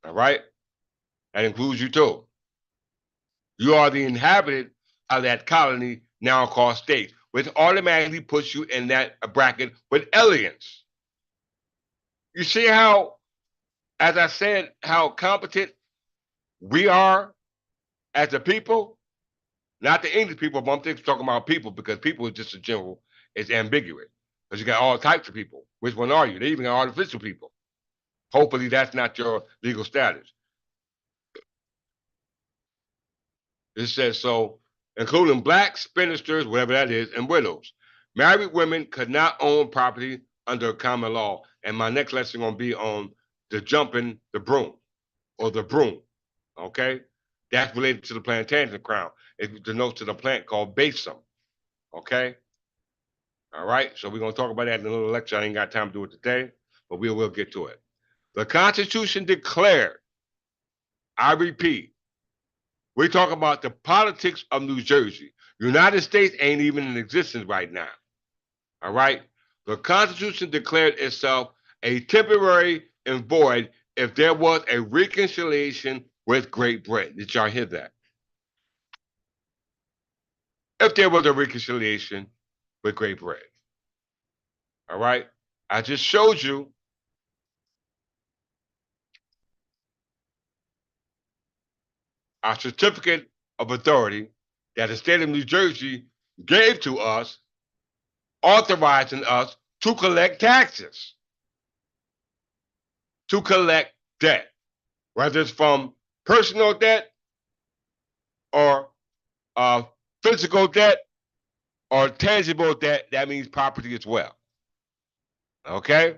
All right? That includes you too. You are the inhabitant of that colony, now called state, which automatically puts you in that bracket with aliens. You see how, as I said, how competent we are as a people? Not the English people, but I'm talking about people, because people is just a general, it's ambiguous. Because you got all types of people. Which one are you? They even got artificial people. Hopefully that's not your legal status. It says so, including blacks, spinsters, whatever that is, and widows. Married women could not own property under common law. And my next lesson is going to be on the jumping the broom or the broom. Okay? That's related to the plantation crown. It denotes to the plant called basum. Okay? All right? So we're going to talk about that in a little lecture. I ain't got time to do it today, but we will get to it. The Constitution declared, I repeat, we talk about the politics of New Jersey. United States ain't even in existence right now. All right? The Constitution declared itself a temporary and void if there was a reconciliation with Great Britain. Did y'all hear that? If there was a reconciliation with Great Britain. All right? I just showed you our certificate of authority that the state of New Jersey gave to us, authorizing us to collect taxes, to collect debt, whether it's from personal debt or physical debt or tangible debt. That means property as well. Okay?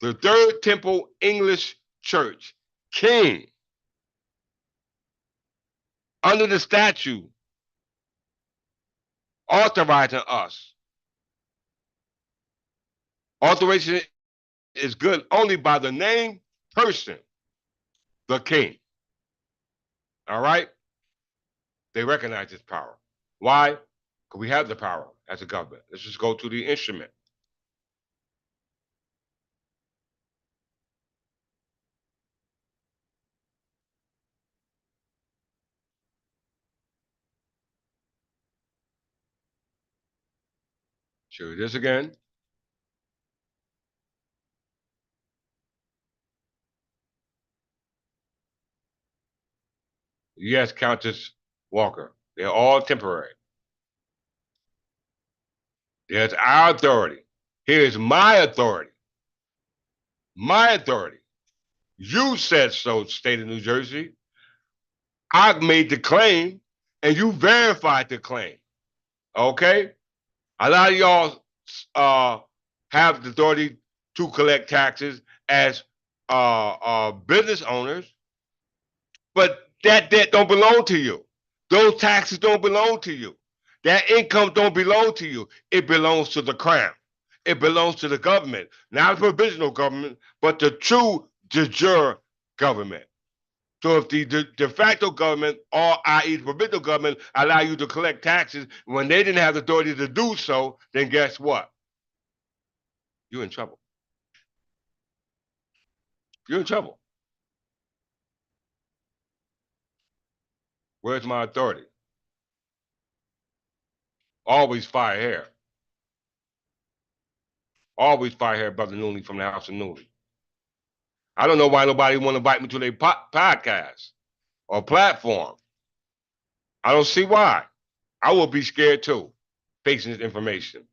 The Third Temple English Church, King, under the statute, authorizing us. Authorization is good only by the name, person, the king. All right? They recognize this power. Why? Because we have the power as a government. Let's just go to the instrument. Show you this again. Yes, Countess Walker. They're all temporary. There's our authority. Here's my authority. My authority. You said so, state of New Jersey. I made the claim and you verified the claim. Okay? A lot of y'all have the authority to collect taxes as business owners, but that debt don't belong to you. Those taxes don't belong to you. That income don't belong to you. It belongs to the crown. It belongs to the government, not the provisional government, but the true de jure government. So if the de facto government, or i.e. the provisional government, allow you to collect taxes when they didn't have the authority to do so, then guess what? You're in trouble. You're in trouble. Where's my authority? Always fire hair. Always fire hair, Brother Nooney from the House of Nooney. I don't know why nobody want to invite me to their podcast or platform. I don't see why. I will be scared too, facing this information.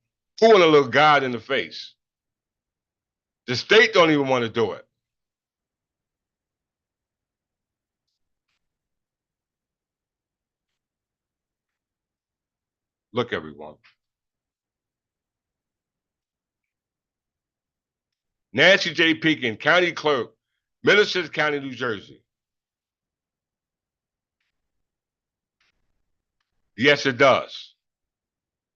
Who want to look God in the face? The state don't even want to do it. Look, everyone. Nancy J. Pekin, County Clerk, Middlesex County, New Jersey. Yes, it does.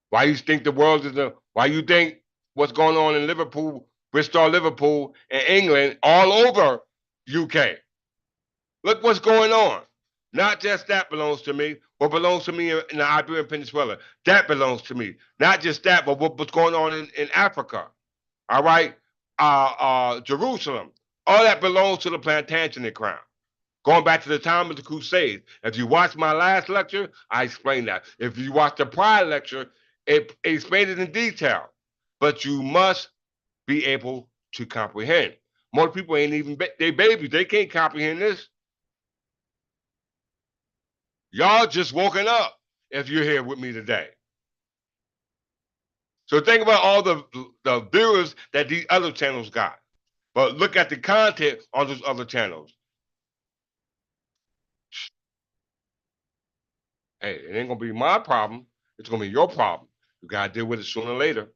Why you think the world is why you think what's going on in Liverpool, Bristol, Liverpool, and England, all over UK? Look what's going on. Not just that belongs to me, what belongs to me in the Iberian Peninsula. That belongs to me. Not just that, but what's going on in Africa. All right? Jerusalem. All that belongs to the Plantagenet crown. Going back to the time of the Crusades. If you watch my last lecture, I explained that. If you watch the prior lecture, it explained it in detail. But you must be able to comprehend. Most people ain't even, they babies, they can't comprehend this. Y'all just woken up if you're here with me today. So think about all the viewers that these other channels got. But look at the content on those other channels. Hey, it ain't gonna be my problem. It's gonna be your problem. You gotta deal with it sooner or later.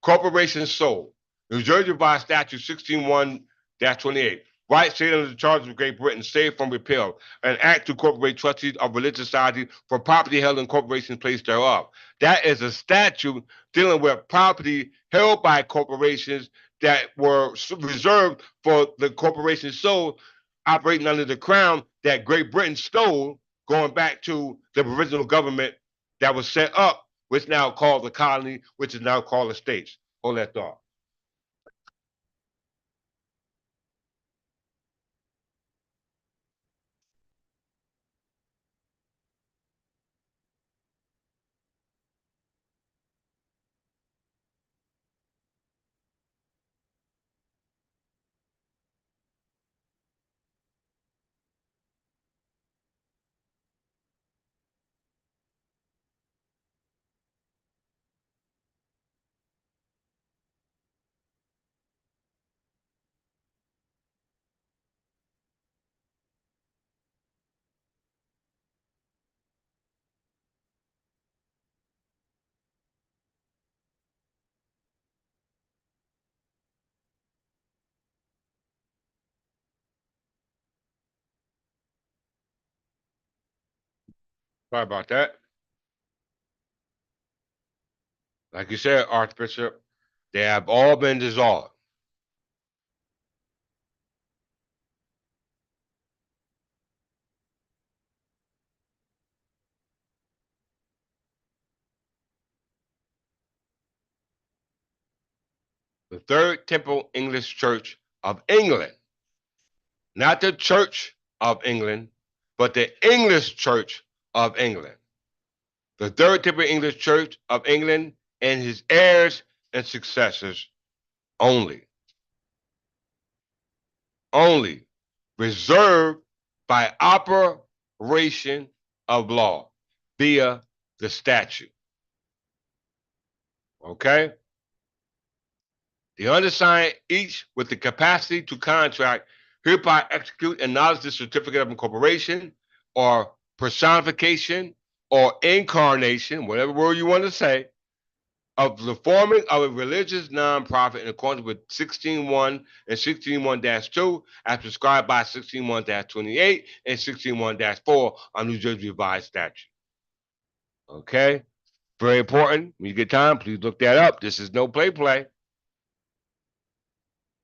Corporation sold. New Jersey Revised Statute 161-28. Right state under the charges of Great Britain, saved from repeal, an act to incorporate trustees of religious society for property held in corporations placed thereof. That is a statute dealing with property held by corporations that were reserved for the corporation sold, operating under the crown that Great Britain stole, going back to the original government that was set up, which is now called the colony, which is now called the states. Hold that thought. Sorry about that. Like you said, Archbishop, they have all been dissolved. The Third Temple English Church of England, not the Church of England, but the English Church of England. The Third Temple English Church of England and his heirs and successors only. Only reserved by operation of law via the statute. Okay? The undersigned, each with the capacity to contract, hereby execute and acknowledge the certificate of incorporation or personification or incarnation, whatever word you want to say, of the forming of a religious nonprofit in accordance with 16.1 and 16.1-2 as prescribed by 16.1-28 and 16.1-4 on New Jersey Revised Statute. Okay? Very important. When you get time, please look that up. This is no play.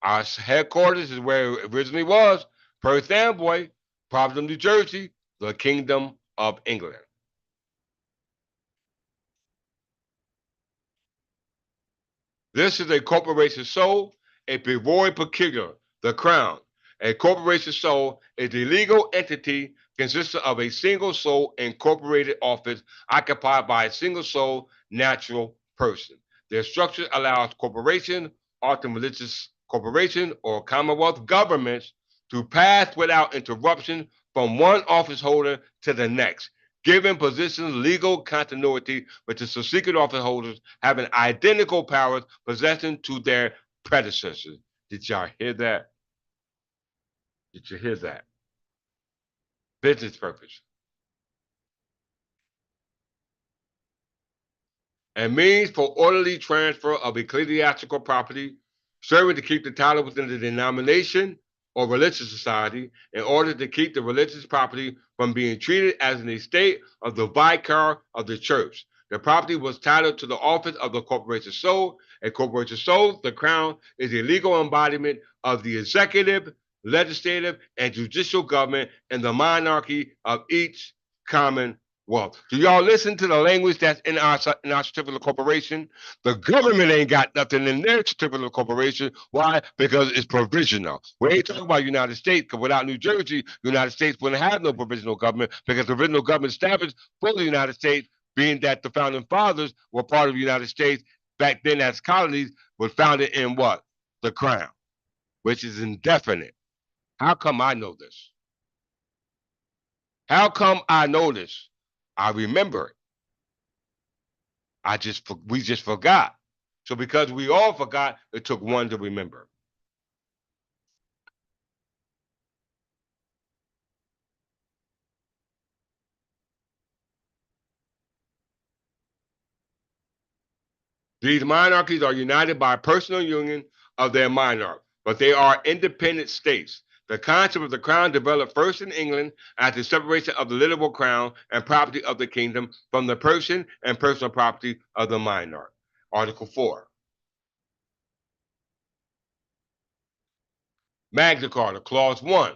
Our headquarters is where it originally was, Perth Amboy, Providence, New Jersey, the Kingdom of England. This is a corporation sole, a priori peculiar, the crown. A corporation sole is a legal entity consisting of a single sole incorporated office occupied by a single sole natural person. Their structure allows corporation, often religious corporation, or commonwealth governments to pass without interruption from one office holder to the next, giving positions legal continuity with the subsequent office holders having identical powers possessing to their predecessors. Did y'all hear that? Did you hear that? Business purpose. And means for orderly transfer of ecclesiastical property, serving to keep the title within the denomination or religious society in order to keep the religious property from being treated as an estate of the vicar of the church. The property was titled to the office of the corporation sole. A corporation sole, the crown, is a legal embodiment of the executive, legislative, and judicial government in the monarchy of each common well, do y'all listen to the language that's in our certificate of corporation? The government ain't got nothing in their certificate of corporation. Why? Because it's provisional. We ain't talking about United States, because without New Jersey, the United States wouldn't have no provisional government, because the provisional government established for the United States, being that the founding fathers were part of the United States back then as colonies, was founded in what? The crown, which is indefinite. How come I know this? How come I know this? I remember it. We just forgot. So because we all forgot, it took one to remember. These monarchies are united by personal union of their monarch, but they are independent states. The concept of the crown developed first in England as the separation of the literal crown and property of the kingdom from the person and personal property of the monarch. Article 4. Magna Carta, Clause 1.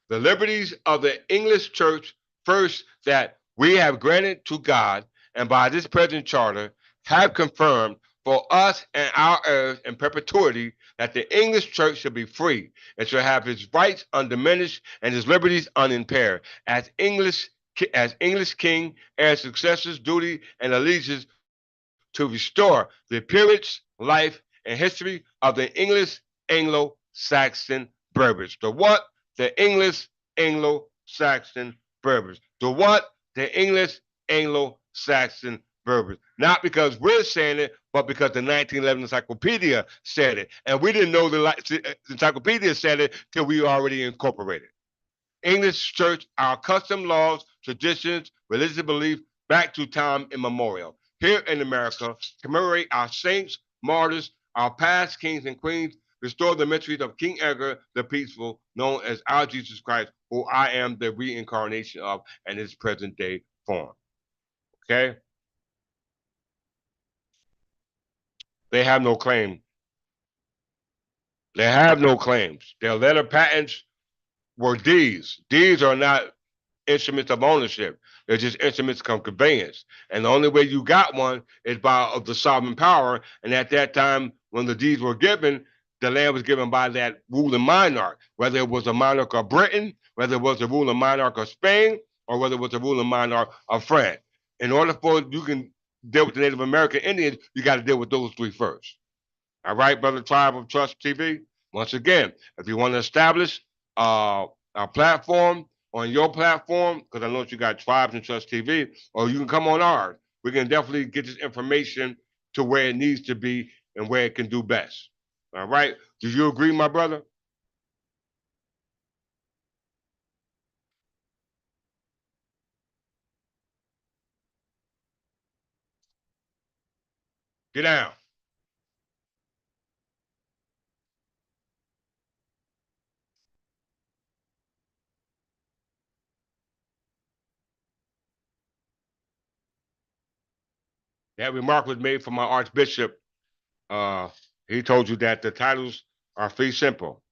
The liberties of the English Church, first, that we have granted to God, and by this present charter have confirmed for us and our heirs in perpetuity, that the English Church shall be free and shall have its rights undiminished and its liberties unimpaired, as English king and successors, duty and allegiance to restore the appearance, life, and history of the English Anglo-Saxon Berbers. The what? The English Anglo-Saxon Berbers. The what? The English Anglo-Saxon Berbers. Not because we're saying it, but because the 1911 encyclopedia said it. And we didn't know the encyclopedia said it till we already incorporated. English church, our custom laws, traditions, religious belief back to time immemorial. Here in America, commemorate our saints, martyrs, our past kings and queens, restore the mysteries of King Edgar the Peaceful, known as our Jesus Christ, who I am the reincarnation of and his present day form. Okay? They have no claim. They have no claims. Their letter patents were deeds. Deeds are not instruments of ownership. They're just instruments of conveyance. And the only way you got one is by of the sovereign power. And at that time, when the deeds were given, the land was given by that ruling monarch, whether it was a monarch of Britain, whether it was a ruling monarch of Spain, or whether it was a ruling monarch of France. In order for you can deal with the Native American Indians, you got to deal with those three first. All right, brother Tribe of Trust TV. Once again, if you want to establish a platform on your platform, because I know that you got Tribes and Trust TV, or you can come on ours. We can definitely get this information to where it needs to be and where it can do best. All right. Do you agree, my brother? Get down. That remark was made from my Archbishop. Uh, he told you that the titles are fee simple.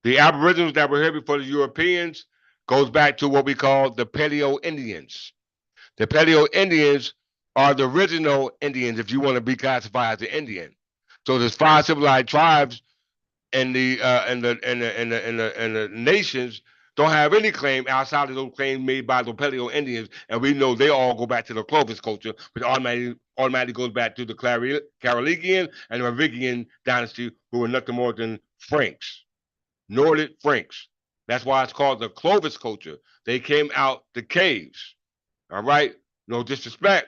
The Aboriginals that were here before the Europeans goes back to what we call the Paleo Indians. The Paleo Indians are the original Indians, if you want to be classified as an Indian. So there's five civilized tribes, and the nations don't have any claim outside of those claims made by the Paleo Indians, and we know they all go back to the Clovis culture, which automatically goes back to the Carolingian and the Merovingian dynasty, who were nothing more than Franks, Nordic Franks. That's why it's called the Clovis culture. They came out the caves. All right, no disrespect,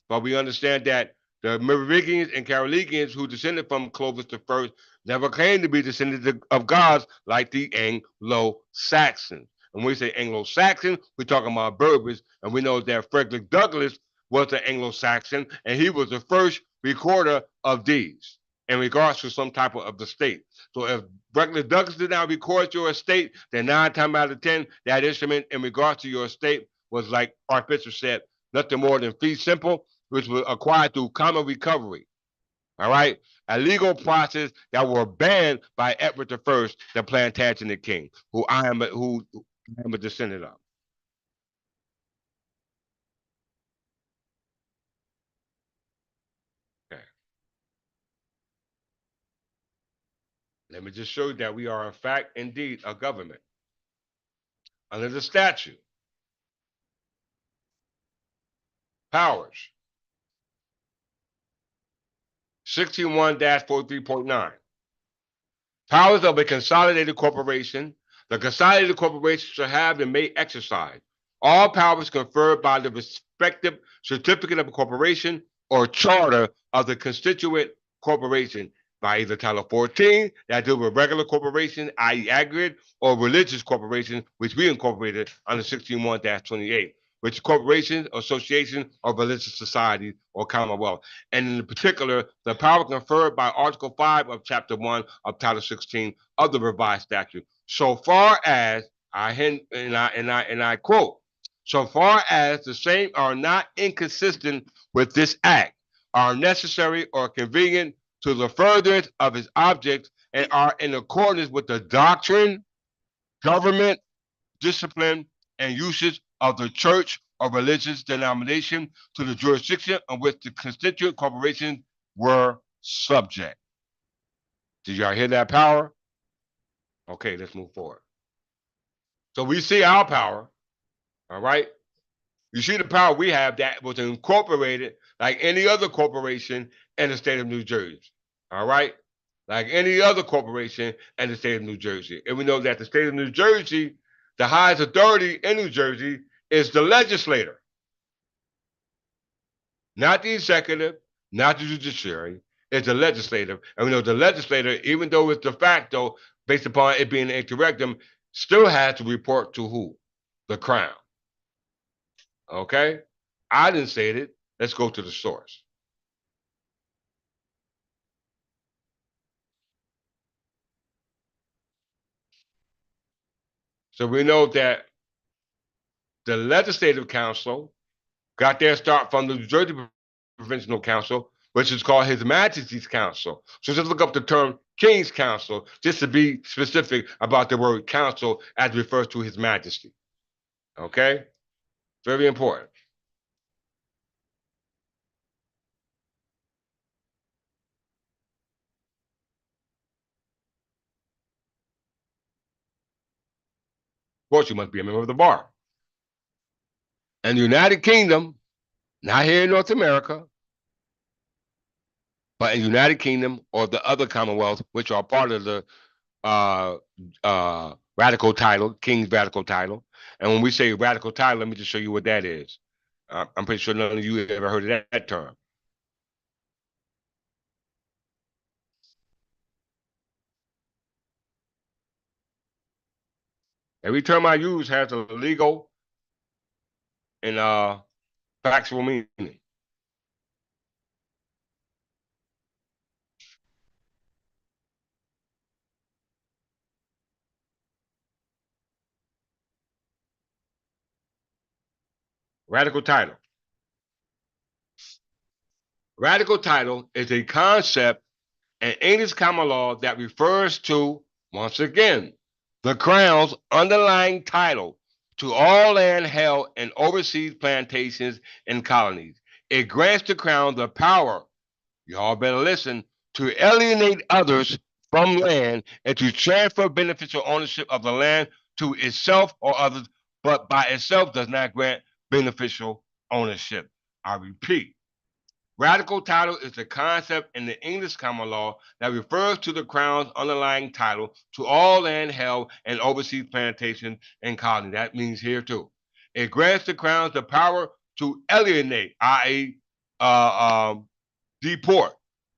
but we understand that the Merovingians and Carolingians, who descended from Clovis the First, never claimed to be descendants of gods like the Anglo-Saxons. And when we say Anglo-Saxon, we're talking about Berbers, and we know that Frederick Douglass was an Anglo-Saxon, and he was the first recorder of deeds in regards to some type of the state. So if Frederick Douglass did not record your estate, then 9 times out of 10, that instrument in regards to your estate was, like Archbishop said, nothing more than fee simple, which was acquired through common recovery. All right, a legal process that were banned by Edward the First, the Plantagenet King, who I am a descendant of. Okay. Let me just show you that we are, in fact, indeed, a government under the statute. Powers 61-43.9. Powers of a consolidated corporation. The consolidated corporation shall have and may exercise all powers conferred by the respective certificate of incorporation or charter of the constituent corporation by either Title 14, that deal with regular corporation, i.e. aggregate, or religious corporation, which we incorporated under 61-28. which corporations, associations, or religious societies or commonwealth. And in particular, the power conferred by Article 5 of Chapter 1 of Title 16 of the revised statute. So far as I hint and I quote, so far as the same are not inconsistent with this act, are necessary or convenient to the furtherance of its objects, and are in accordance with the doctrine, government, discipline, and usage of the church or religious denomination to the jurisdiction of which the constituent corporations were subject. Did y'all hear that power? Okay, let's move forward. So we see our power, all right? You see the power we have that was incorporated like any other corporation in the state of New Jersey, all right? Like any other corporation in the state of New Jersey. And we know that the state of New Jersey, the highest authority in New Jersey is the legislator, not the executive, not the judiciary. It's the legislative. And we know the legislator, even though it's de facto, based upon it being an interregnum, still has to report to who? The crown. Okay? I didn't say it. Let's go to the source. So we know that the Legislative Council got their start from the New Jersey Provincial Council, which is called His Majesty's Council. So just look up the term King's Council, just to be specific about the word council as refers to His Majesty. Okay? Very important. Of course, you must be a member of the bar. And the United Kingdom, not here in North America, but in the United Kingdom or the other commonwealths, which are part of the radical title, King's radical title. And when we say radical title, let me just show you what that is. I'm pretty sure none of you have ever heard of that term. Every term I use has a legal and factual meaning. Radical title. Radical title is a concept in English common law that refers to, once again, the crown's underlying title to all land held in overseas plantations and colonies. It grants the crown the power, y'all better listen, to alienate others from land and to transfer beneficial ownership of the land to itself or others, but by itself does not grant beneficial ownership. I repeat, radical title is a concept in the English common law that refers to the crown's underlying title to all land held in overseas plantations and colonies. That means here too. It grants the crown the power to alienate, i.e., deport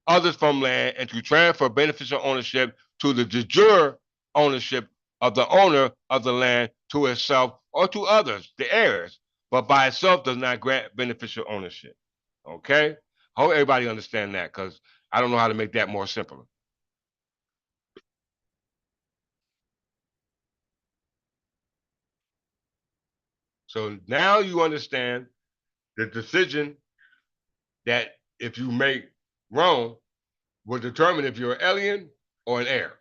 others from land and to transfer beneficial ownership to the de jure ownership of the owner of the land to itself or to others, the heirs, but by itself does not grant beneficial ownership. Okay? I hope everybody understand that because I don't know how to make that more simple. So now you understand the decision that if you make wrong will determine if you're an alien or an heir.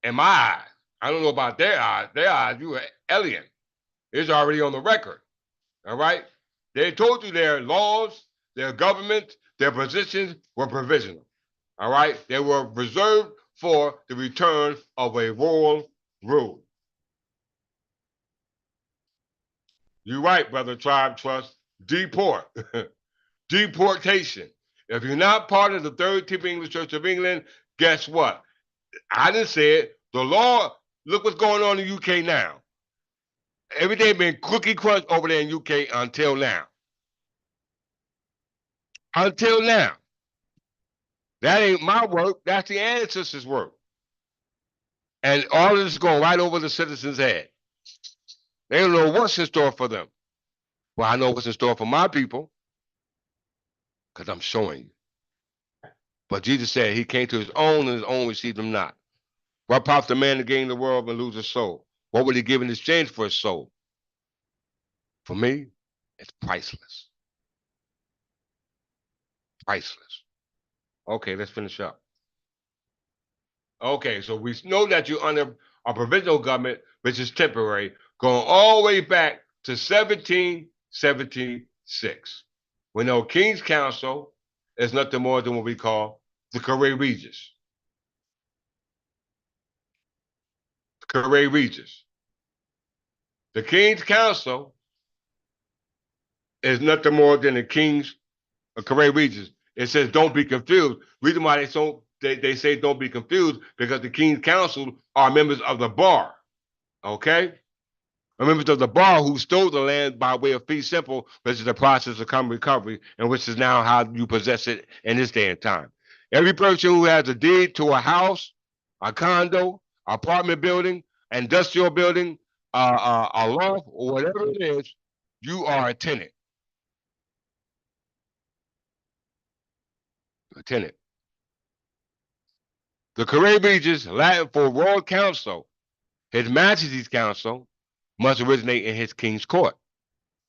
In my eyes, I don't know about their eyes, you're an alien. It's already on the record. All right? They told you their laws, their government, their positions were provisional. All right? They were reserved for the return of a royal rule. You're right, brother Tribe Trust. Deport. Deportation. If you're not part of the Third Temple English Church of England, guess what? I didn't say it. The law, look what's going on in the UK now. Everything been cookie crunch over there in UK until now. Until now. That ain't my work. That's the ancestors' work. And all of this is going right over the citizens' head. They don't know what's in store for them. Well, I know what's in store for my people because I'm showing you. But Jesus said he came to his own and his own received him not. What profits a man to gain the world and lose his soul? What would he give in exchange for his soul? For me, it's priceless. Priceless. Okay, let's finish up. Okay, so we know that you're under a provisional government, which is temporary, going all the way back to 1776. We know King's Council is nothing more than what we call the Career Regis. Career Regis. The King's Council is nothing more than the King's Career Regis. It says don't be confused. Reason why they say don't be confused because the King's Council are members of the bar. Okay? Members of the bar who stole the land by way of fee simple, which is the process of common recovery, and which is now how you possess it in this day and time. Every person who has a deed to a house, a condo, apartment building, industrial building, a loft, or whatever it is, you are a tenant. A tenant. The Career Regis, Latin for Royal Council, His Majesty's Council, must originate in his King's Court.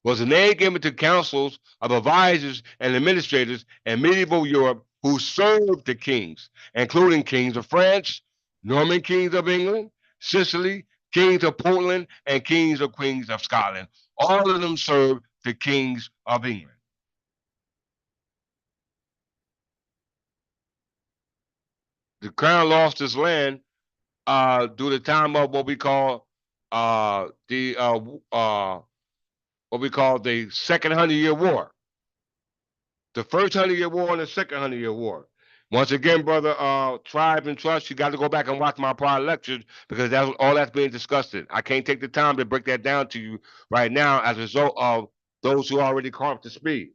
Was a name given to councils of advisors and administrators in medieval Europe who served the kings, including kings of France, Norman kings of England, Sicily, kings of Portland, and kings of queens of Scotland. All of them served the kings of England. The crown lost its land due to the time of what we call the what we call the Second 100-Year War. The first 100-Year War and the second 100-Year War. Once again, brother, Tribe and Trust, you got to go back and watch my prior lectures because that's all that's being discussed. I can't take the time to break that down to you right now as a result of those who already caught up to speed.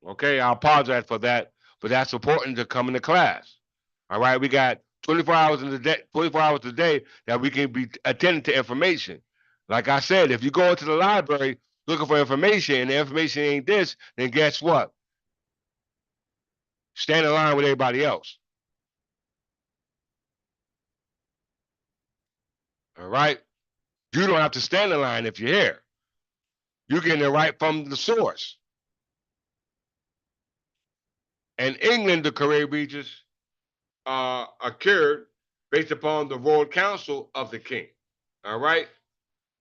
Okay, I apologize for that, but that's important to come into class. All right, we got 24 hours in the day, 24 hours a day that we can be attending to information. Like I said, if you go into the library looking for information and the information ain't this, then guess what? Stand in line with everybody else. All right? You don't have to stand in line if you're here. You're getting it right from the source. In England, the Career Regis occurred based upon the Royal Council of the King. All right?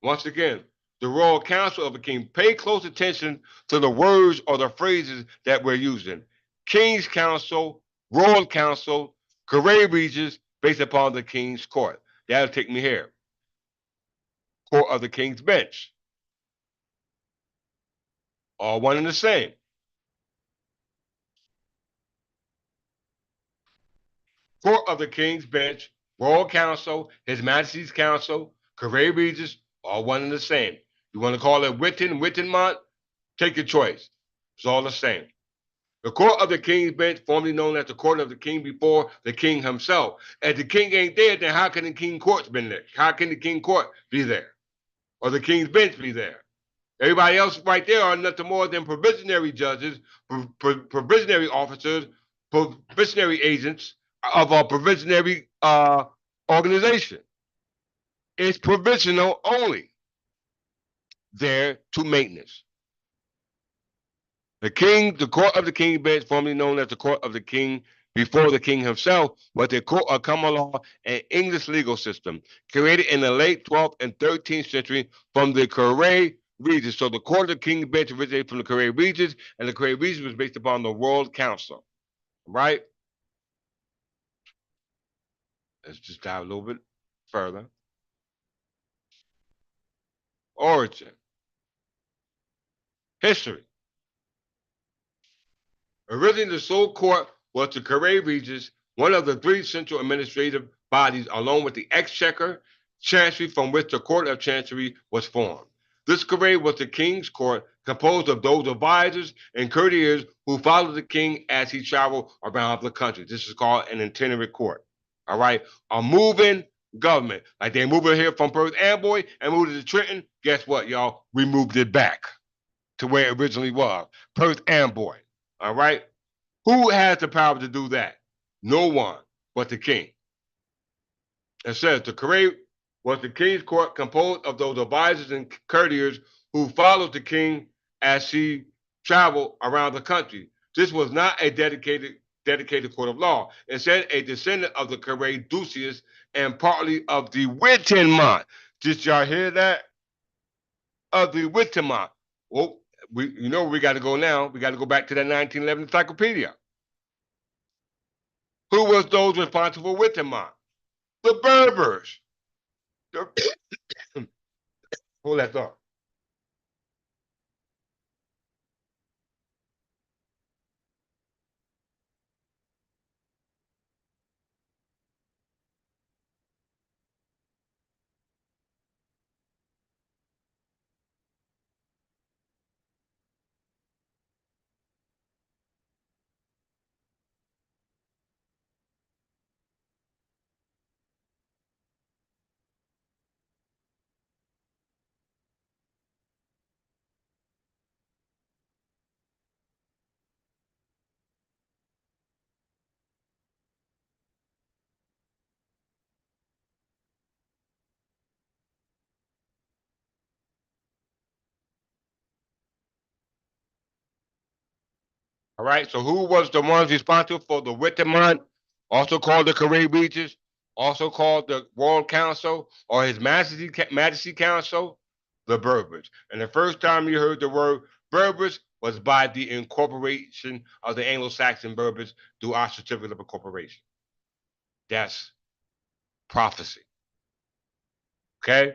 Once again, the Royal Council of the King. Pay close attention to the words or the phrases that we're using. King's Council, Royal Council, Career Regis, based upon the King's Court. That'll take me here. Court of the King's Bench. All one and the same. Court of the King's Bench, Royal Council, His Majesty's Council, Career Regis, all one and the same. You want to call it Wittenmont? Take your choice. It's all the same. The Court of the King's Bench, formerly known as the Court of the King before the King himself. If the King ain't there, then how can the King Court's been there? How can the King Court be there? Or the King's Bench be there? Everybody else right there are nothing more than provisionary judges, provisionary officers, provisionary agents of a provisionary organization. It's provisional only. There to maintenance. The Court of the King Bench, formerly known as the Court of the King before the King himself, was the court of common law and English legal system, created in the late 12th and 13th century from the Career Regis. So the Court of the King Bench originated from the Career Regis, and the Career Regis was based upon the Royal Council. Right? Let's just dive a little bit further. Origin. History. Originally, the sole court was the Career Regis, one of the three central administrative bodies, along with the Exchequer Chancery, from which the Court of Chancery was formed. This Career was the King's Court, composed of those advisors and courtiers who followed the King as he traveled around the country. This is called an itinerant court. All right, a moving government. Like they moved it here from Perth Amboy and moved it to Trenton. Guess what, y'all? We moved it back. to where it originally was, Perth Amboy. All right? Who has the power to do that? No one but the king. It says the Curate was the king's court composed of those advisors and courtiers who followed the king as he traveled around the country. This was not a dedicated court of law. Instead, a descendant of the Curate Ducius and partly of the Wittenmont. Did y'all hear that? Of the Wittenmont. Well, you know where we got to go now. We got to go back to that 1911 encyclopedia. Who was those responsible for Wittenmont? The Berbers. Hold that thought. All right. So who was the ones responsible for the Wittemont, also called the Carib Regis, also called the Royal Council or His Majesty Council? The Berbers. And the first time you heard the word Berbers was by the incorporation of the Anglo-Saxon Berbers through our certificate of incorporation. That's prophecy. Okay?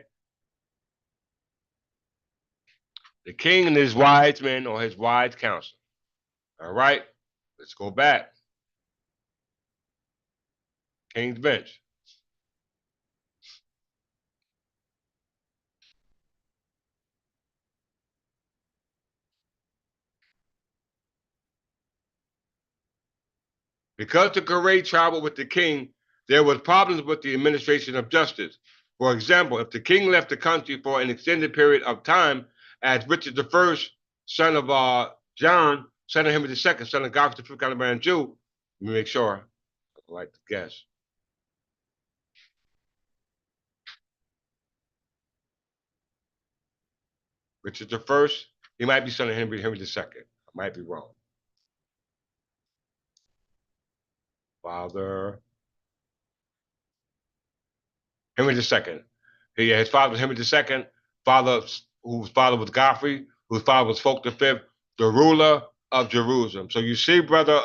The king and his wise men or his wise council. All right? Let's go back. King's Bench. Because the Karay traveled with the king, there was problems with the administration of justice. For example, if the king left the country for an extended period of time, as Richard I, son of John, son of Henry II, son of Godfrey the Fifth Caliban Jew, let me make sure. I'd like to guess. Richard I, he might be son of Henry II. I might be wrong. Father Henry II. Yeah, his father was Henry II, whose father was Godfrey, whose father was Fulk V, the ruler of Jerusalem. So you see, brother,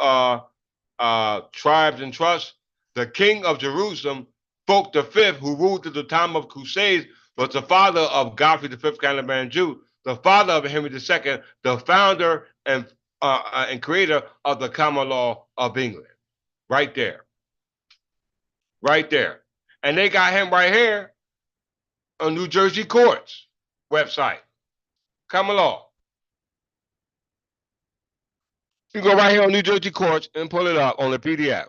tribes and trusts, the king of Jerusalem, Fulk V, who ruled at the time of Crusades, was the father of Godfrey the Fifth Caliban Jew, the father of Henry II, the founder and creator of the common law of England. Right there. Right there. And they got him right here on New Jersey Courts website. Common law. You go right here on New Jersey Courts and pull it up on the PDF.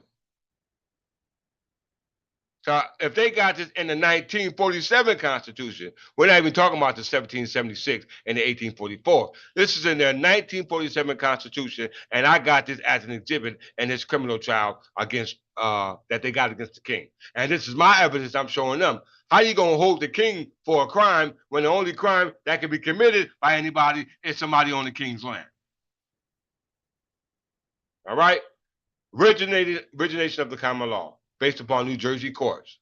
So if they got this in the 1947 Constitution, we're not even talking about the 1776 and the 1844. This is in their 1947 Constitution, and I got this as an exhibit in this criminal trial against that they got against the king. And this is my evidence I'm showing them. How you gonna hold the king for a crime when the only crime that can be committed by anybody is somebody on the king's land? All right, origination of the common law based upon New Jersey courts.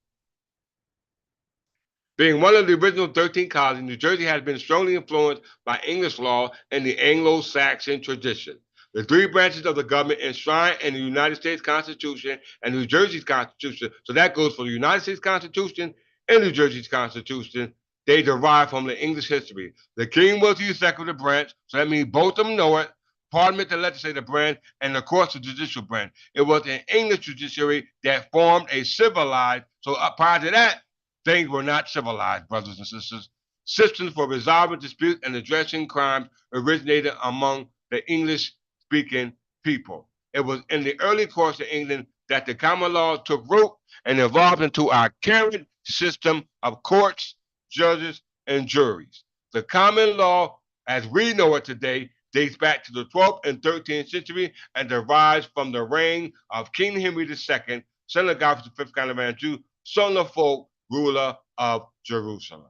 Being one of the original 13 colonies, New Jersey has been strongly influenced by English law and the Anglo-Saxon tradition. The three branches of the government enshrined in the United States Constitution and New Jersey's Constitution, so that goes for the United States Constitution and New Jersey's Constitution, they derive from the English history. The king was the executive branch, so that means both of them know it. Parliament, the legislative branch, and the courts, the judicial branch. It was an English judiciary that formed a civilized, so prior to that, things were not civilized, brothers and sisters. Systems for resolving disputes and addressing crimes originated among the English-speaking people. It was in the early course of England that the common law took root and evolved into our current system of courts, judges, and juries. The common law as we know it today, dates back to the 12th and 13th century and derives from the reign of King Henry II, son of Godfrey V, Count of Anjou, son of Folk, ruler of Jerusalem.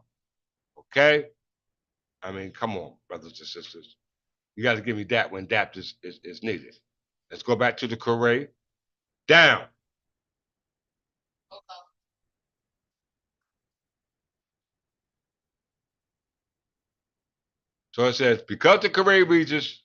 Okay? I mean, come on, brothers and sisters. You got to give me that when DAP is needed. Let's go back to the Quran. Down. So it says, because the Quran reads us,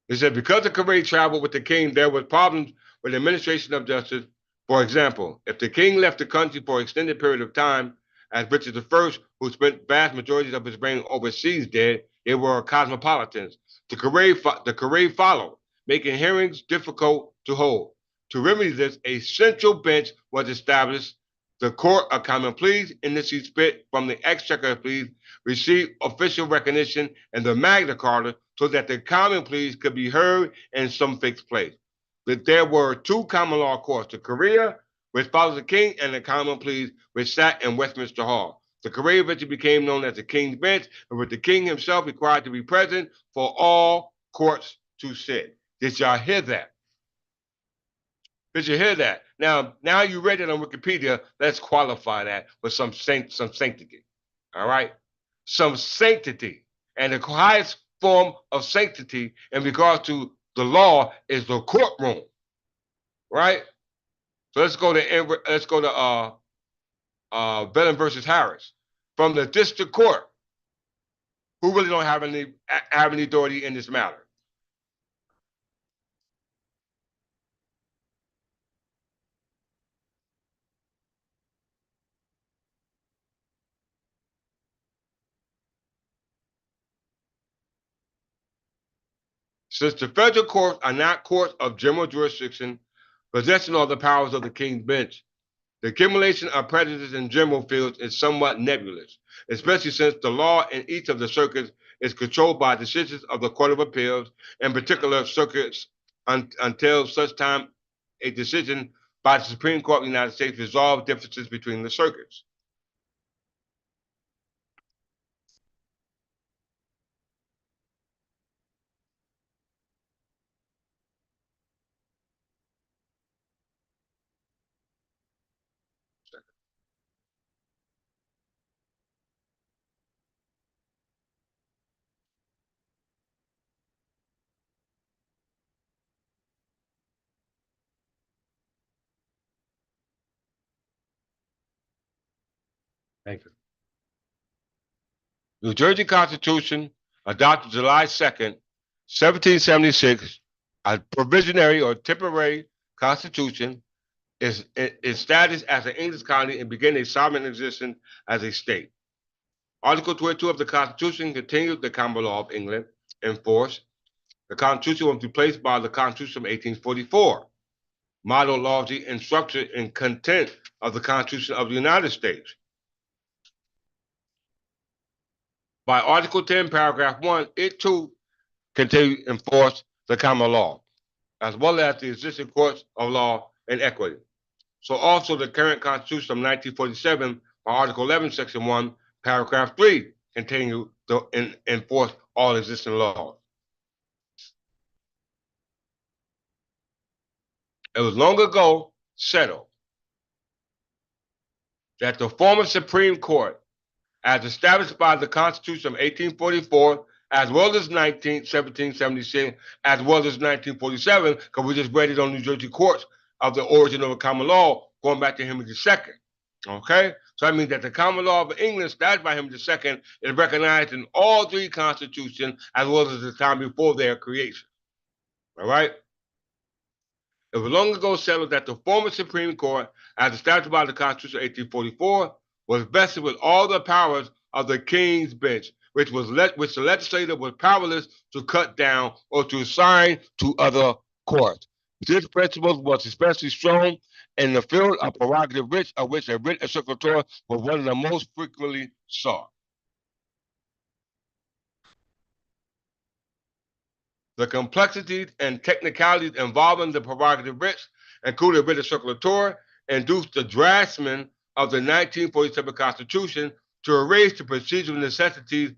it said, because the Quran traveled with the king, there was problems with the administration of justice. For example, if the king left the country for an extended period of time, as Richard I, who spent vast majorities of his reign overseas, did, they were cosmopolitans. The Quran followed, making hearings difficult to hold. To remedy this, a central bench was established. The Court of Common Pleas, in this split from the Exchequer Pleas, received official recognition in the Magna Carta so that the common pleas could be heard in some fixed place. That there were two common law courts, the Quria, which follows the king, and the common pleas, which sat in Westminster Hall. The Quria eventually became known as the King's Bench, and with the king himself required to be present for all courts to sit. Did y'all hear that? Did you hear that? Now you read it on Wikipedia. Let's qualify that with some sanctity. All right, some sanctity, and the highest form of sanctity in regards to the law is the courtroom. Right. So let's go to Bellin versus Harris from the district court, who really don't have any authority in this matter. Since the federal courts are not courts of general jurisdiction, possessing all the powers of the king's bench, the accumulation of prejudice in general fields is somewhat nebulous, especially since the law in each of the circuits is controlled by decisions of the Court of Appeals, in particular circuits, until such time a decision by the Supreme Court of the United States resolves differences between the circuits. Thank you. New Jersey Constitution, adopted July 2nd, 1776, a provisionary or temporary constitution, is established as an English colony and began a sovereign existence as a state. Article 22 of the Constitution continued the common law of England in force. The Constitution was replaced by the Constitution of 1844, modeled largely in structure and content of the Constitution of the United States. By Article 10, Paragraph 1, it too continued to enforce the common law, as well as the existing courts of law and equity. So also the current Constitution of 1947, by Article 11, Section 1, Paragraph 3, continue to enforce all existing laws. It was long ago settled that the former Supreme Court, as established by the Constitution of 1844, as well as 1776, as well as 1947, because we just read it on New Jersey courts of the origin of the common law, going back to Henry II. Okay? So that means that the common law of England, established by Henry II, is recognized in all three constitutions, as well as the time before their creation. All right? It was long ago settled that the former Supreme Court, as established by the Constitution of 1844, was vested with all the powers of the King's Bench, which the legislature was powerless to cut down or to assign to other courts. This principle was especially strong in the field of prerogative writs, of which a writ executor was one of the most frequently sought. The complexities and technicalities involving the prerogative writs, including writ circulator, induced the draftsman of the 1947 Constitution to erase the procedural necessities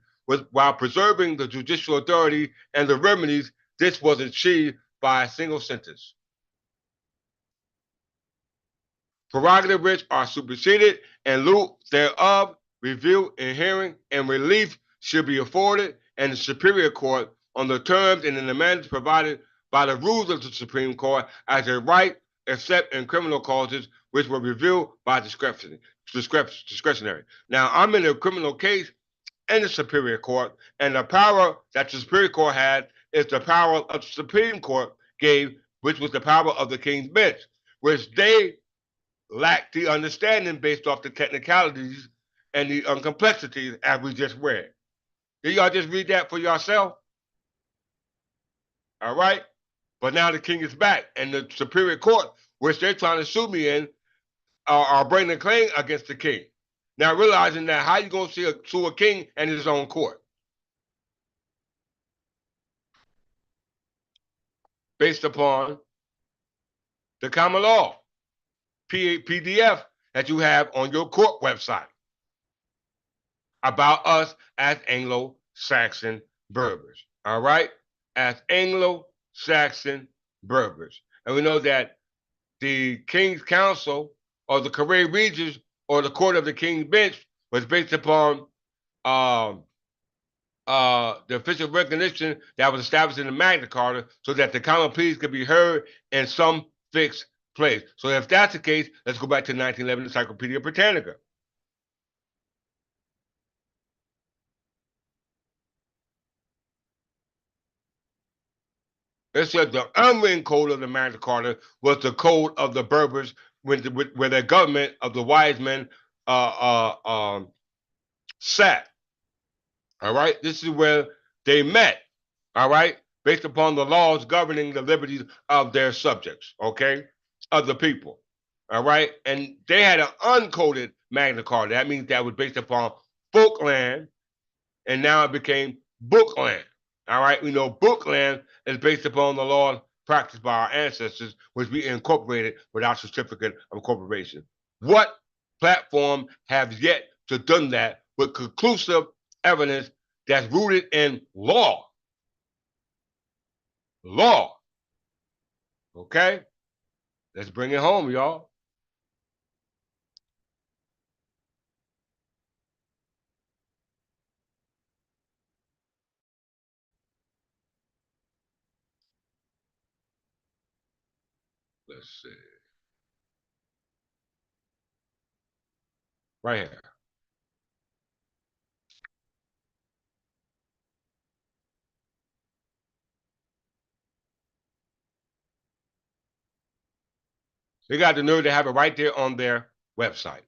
while preserving the judicial authority and the remedies. This was achieved by a single sentence. Prerogative writs are superseded, and lieu thereof, review and hearing and relief should be afforded, and the Superior Court, on the terms and in the manner provided by the rules of the Supreme Court, as a right, except in criminal causes, which were reviewed by discretionary. Now, I'm in a criminal case in the Superior Court, and the power that the Superior Court had is the power of the Supreme Court gave, which was the power of the King's Bench, which they lack the understanding based off the technicalities and the complexities as we just read. Did y'all just read that for yourself? All right. But now the king is back, and the Superior Court, which they're trying to sue me in, are bringing a claim against the king. Now realizing that, how you gonna sue a king in his own court? Based upon the common law PDF that you have on your court website about us as Anglo-Saxon Berbers. All right? As Anglo-Saxon Berbers. And we know that the King's Council, or the Career Regents, or the Court of the King's Bench, was based upon the official recognition that was established in the Magna Carta, so that the common pleas could be heard in some fixed place. So if that's the case, let's go back to 1911 Encyclopedia Britannica. It said the unwritten code of the Magna Carta was the code of the Berbers, where the government of the wise men sat. All right, this is where they met. All right, based upon the laws governing the liberties of their subjects. Okay, of the people. All right, and they had an uncoded Magna Carta. That means that was based upon folkland, and now it became bookland. All right, we know bookland is based upon the law practiced by our ancestors, which we incorporated without certificate of incorporation. What platform has yet to done that with conclusive evidence that's rooted in law? Law. Okay? Let's bring it home, y'all. Let's see. Right here. They got the nerve to have it right there on their website.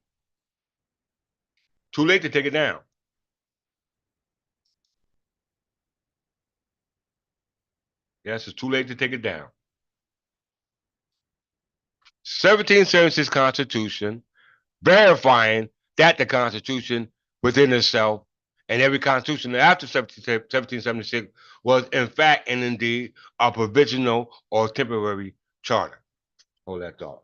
Too late to take it down. Yes, it's too late to take it down. 1776 Constitution, verifying that the Constitution within itself and every Constitution after 1776 was in fact and indeed a provisional or temporary charter. Hold that thought.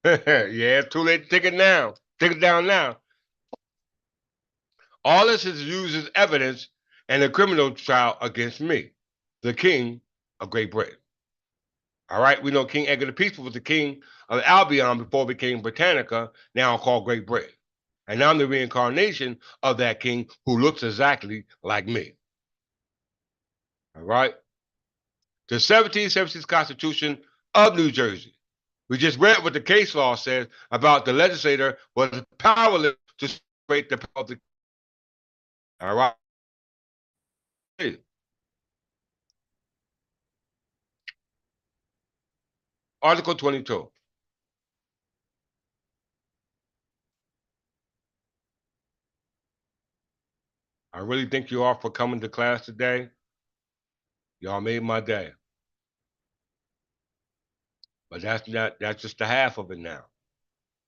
Yeah, it's too late to take it now. Take it down now. All this is used as evidence in a criminal trial against me, the King of Great Britain. All right, we know King Edgar the Peaceful was the king of Albion before it became Britannica, now called Great Britain. And I'm the reincarnation of that king who looks exactly like me. All right? The 1776 Constitution of New Jersey. We just read what the case law says about the legislator was powerless to separate the power of the All right. Article 22. I really thank you all for coming to class today. Y'all made my day. But that's just the half of it now.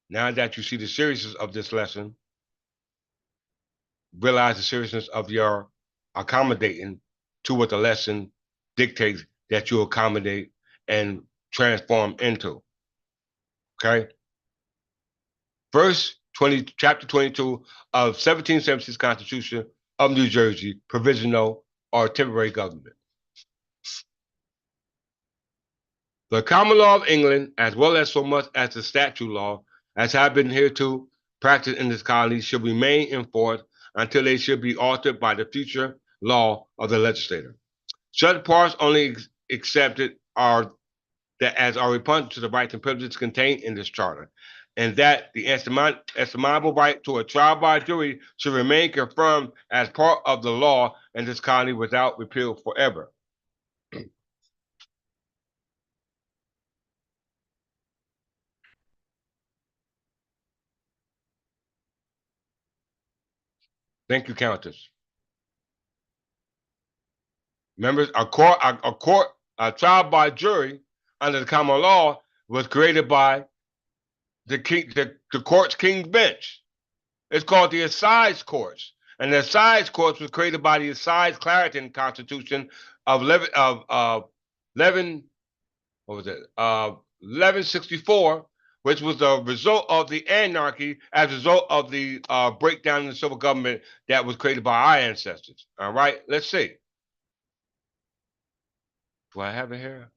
Now that you see the seriousness of this lesson, realize the seriousness of your accommodating to what the lesson dictates that you accommodate and transform into. Okay? Chapter 22 of 1776 Constitution of New Jersey, provisional or temporary government. The common law of England, as well as so much as the statute law, as have been hereto practiced in this colony, shall remain in force until they shall be altered by the future law of the legislator. Such parts only accepted are that as are repugnant to the rights and privileges contained in this charter, and that the estimable right to a trial by jury should remain confirmed as part of the law in this colony without repeal forever. Thank you, Countess. Members, a trial by jury under the common law was created by the court's king's bench. It's called the assize courts, and the assize courts was created by the Assize Clarendon Constitution of 1164, which was the result of the anarchy as a result of the breakdown in the civil government that was created by our ancestors. All right, let's see. Do I have it here?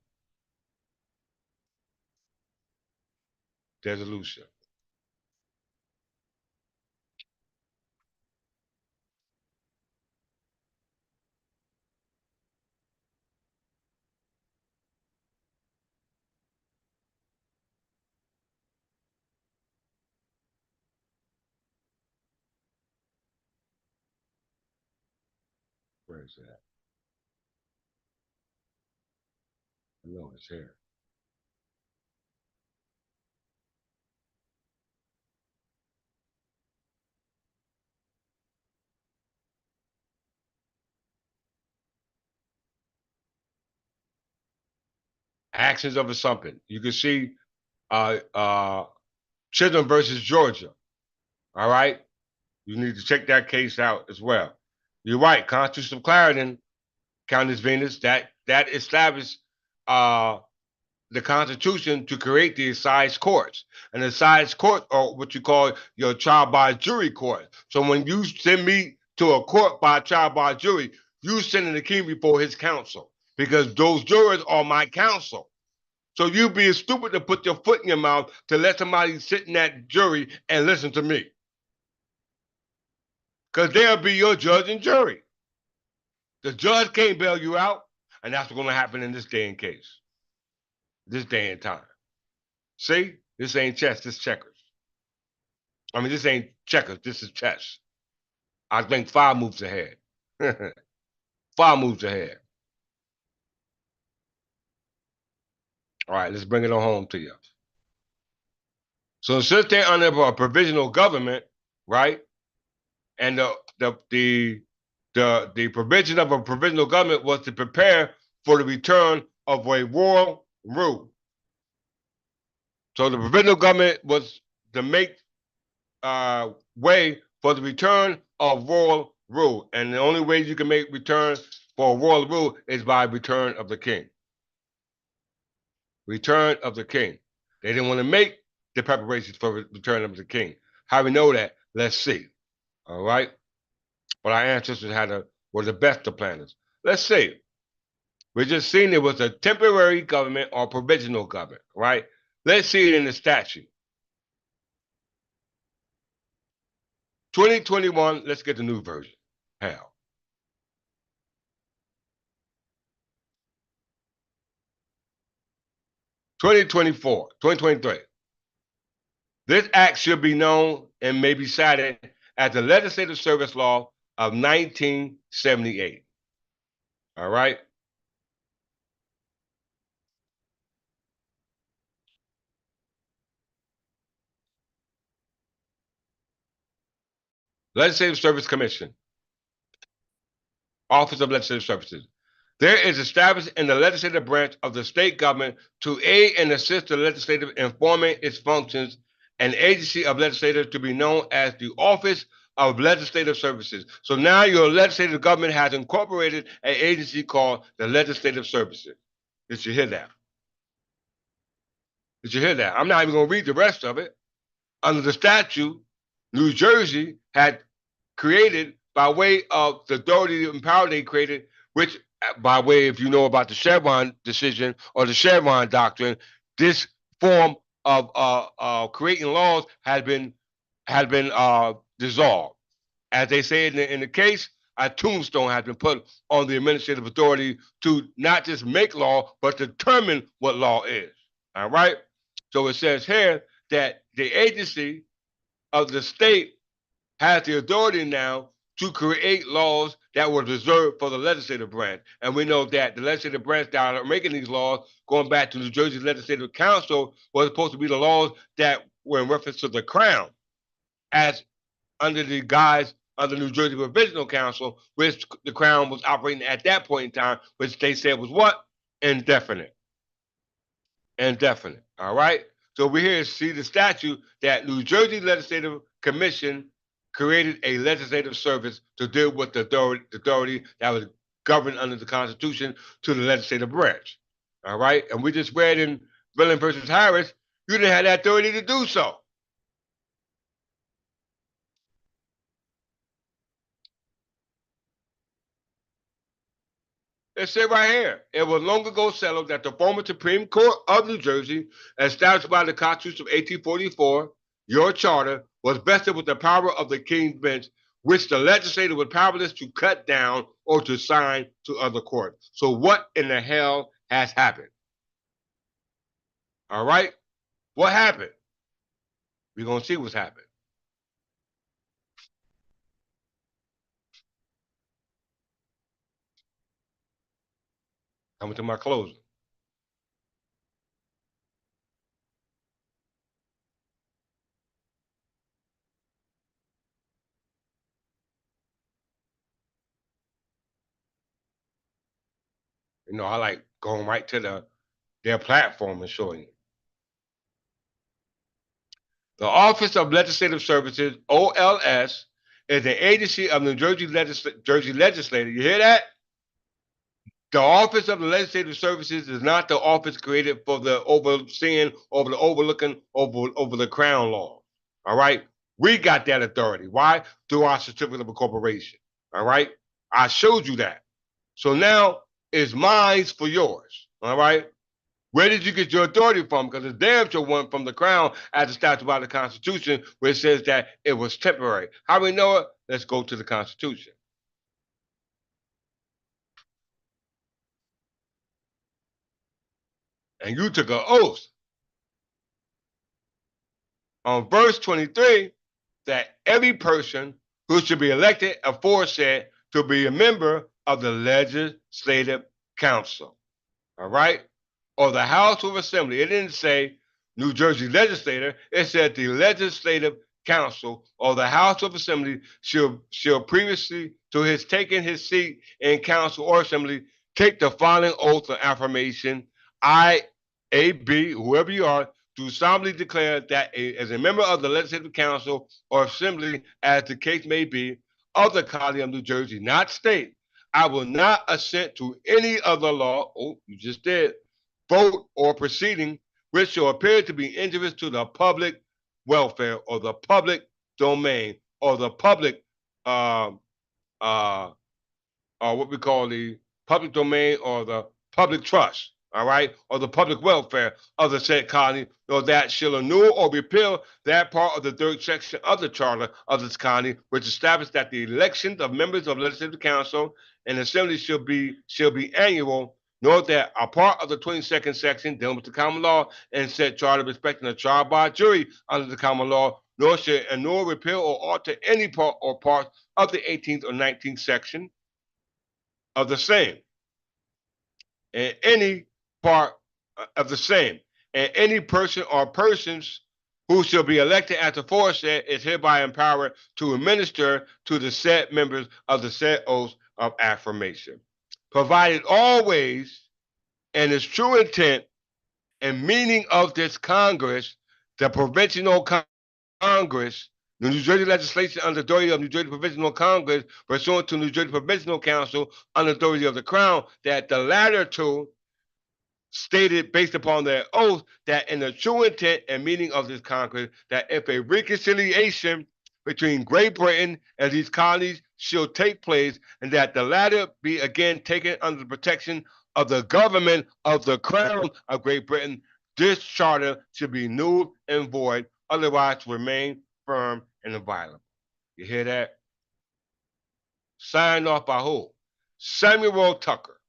There's Lucia. Where is that? I know it's here. Actions of assumption. You can see Chisholm versus Georgia. All right. You need to check that case out as well. You're right. Constitution of Clarendon, Countess Venus, that established the Constitution to create the assize courts. And the assize court are what you call your trial by jury court. So when you send me to a court by trial by jury, you sending the king before his counsel because those jurors are my counsel. So you be stupid to put your foot in your mouth to let somebody sit in that jury and listen to me. Because they'll be your judge and jury. The judge can't bail you out, and that's what's going to happen in this day and case. This day and time. See? This ain't chess, this checkers. I mean, this ain't checkers, this is chess. I think 5 moves ahead. 5 moves ahead. All right, let's bring it on home to you. So since they're under a provisional government, right? And the provision of a provisional government was to prepare for the return of a royal rule. So the provisional government was to make way for the return of royal rule. And the only way you can make return for royal rule is by return of the king. Return of the king. They didn't want to make the preparations for return of the king. How we know that? Let's see. All right. But our ancestors were the best of planners. Let's see. We just seen it was a temporary government or provisional government, right? Let's see it in the statute. 2021, let's get the new version. Hell. 2024, 2023. This act should be known and may be cited as the Legislative Service Law of 1978. All right. Legislative Service Commission, Office of Legislative Services. There is established in the legislative branch of the state government to aid and assist the legislature in forming its functions, an agency of legislators to be known as the Office of Legislative Services. So now your legislative government has incorporated an agency called the Legislative Services. Did you hear that? Did you hear that? I'm not even going to read the rest of it. Under the statute, New Jersey had created by way of the authority and power they created, which by way, if you know about the Chevron decision or the Chevron doctrine, this form of creating laws had been dissolved. As they say in the case, a tombstone has been put on the administrative authority to not just make law, but determine what law is. All right. So it says here that the agency of the state has the authority now to create laws that were reserved for the legislative branch. And we know that the legislative branch that are making these laws, going back to New Jersey Legislative Council, was supposed to be the laws that were in reference to the Crown, as under the guise of the New Jersey Provisional Council, which the Crown was operating at that point in time, which they said was what? Indefinite. Indefinite. All right. So we're here to see the statute that New Jersey Legislative Commission created a legislative service to deal with the authority that was governed under the Constitution to the legislative branch. All right. And we just read in Villan versus Harris, you didn't have that authority to do so. It said right here, it was long ago settled that the former Supreme Court of New Jersey, established by the Constitution of 1844, your charter, was vested with the power of the King's Bench, which the legislature was powerless to cut down or to assign to other courts. So what in the hell has happened? All right? What happened? We're going to see what's happened. Coming to my closing. You know, I like going right to their platform and showing you. The Office of Legislative Services, OLS, is an agency of New Jersey legislature. You hear that? The Office of the Legislative Services is not the office created for the overseeing, over the overlooking, over the Crown law. All right? We got that authority. Why? Through our certificate of incorporation. All right? I showed you that. So now it's mine for yours. All right? Where did you get your authority from? Because it's damn sure one from the Crown as established by the Constitution, where it says that it was temporary. How do we know it? Let's go to the Constitution. And you took an oath on verse 23 that every person who should be elected aforesaid to be a member of the Legislative Council, all right, or the House of Assembly. It didn't say New Jersey legislator. It said the Legislative Council or the House of Assembly shall previously to his taking his seat in council or assembly take the following oath of affirmation. I, A, B, whoever you are, do solemnly declare that as a member of the Legislative Council or Assembly, as the case may be, of the Colony of New Jersey, not state, I will not assent to any other law, oh, you just did, vote, or proceeding which shall appear to be injurious to the public welfare or the public domain or the public, what we call the public domain or the public trust, all right, or the public welfare of the said colony, or that shall annul or repeal that part of the third section of the charter of this colony, which establishes that the elections of members of legislative council and assembly shall be annual, nor that a part of the 22nd section dealing with the common law and said charter respecting a trial by jury under the common law nor repeal or alter any part or parts of the 18th or 19th section of the same, and any part of the same, and any person or persons who shall be elected as aforesaid is hereby empowered to administer to the said members of the said oaths of affirmation, provided always in its true intent and meaning of this Congress, the Provincial Congress, the New Jersey legislation under authority of New Jersey Provincial Congress, pursuant to New Jersey Provincial Council under authority of the Crown, that the latter two stated based upon their oath that in the true intent and meaning of this Congress, that if a reconciliation between Great Britain and these colonies shall take place, and that the latter be again taken under the protection of the government of the Crown of Great Britain, this charter should be null and void, otherwise remain firm and inviolable. You hear that? Signed off by who? Samuel Tucker.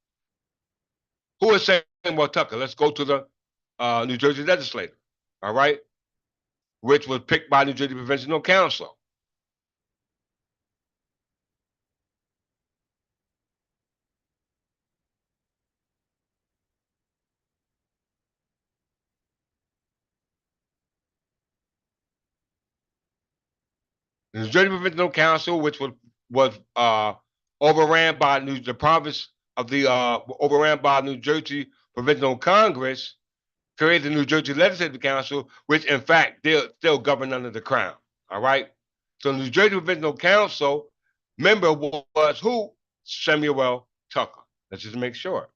Who is Samuel Tucker? Let's go to the New Jersey legislature, all right, which was picked by New Jersey Provincial Council. The New Jersey Provincial Council, which was overran by the province of the overran by New Jersey Provincial Congress, created the New Jersey Legislative Council, which in fact they're still governed under the Crown. All right. So the New Jersey Provincial Council member was who? Samuel Tucker. Let's just make sure.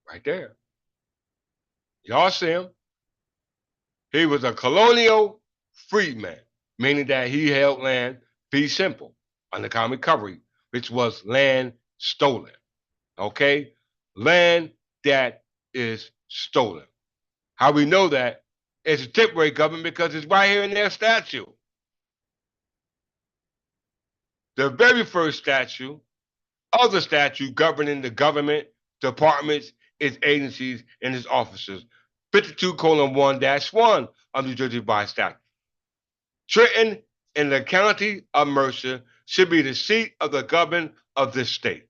Right there. Y'all see him? He was a colonial freedman, meaning that he held land, be simple, under common recovery, which was land stolen. Okay? Land that is stolen. How we know that? It's a temporary government because it's right here in their statute. The very first statute of the statute governing the government, departments, its agencies, and its officers, 52:1-1 of New Jersey by statute. Trenton in the county of Mercer should be the seat of the government of this state.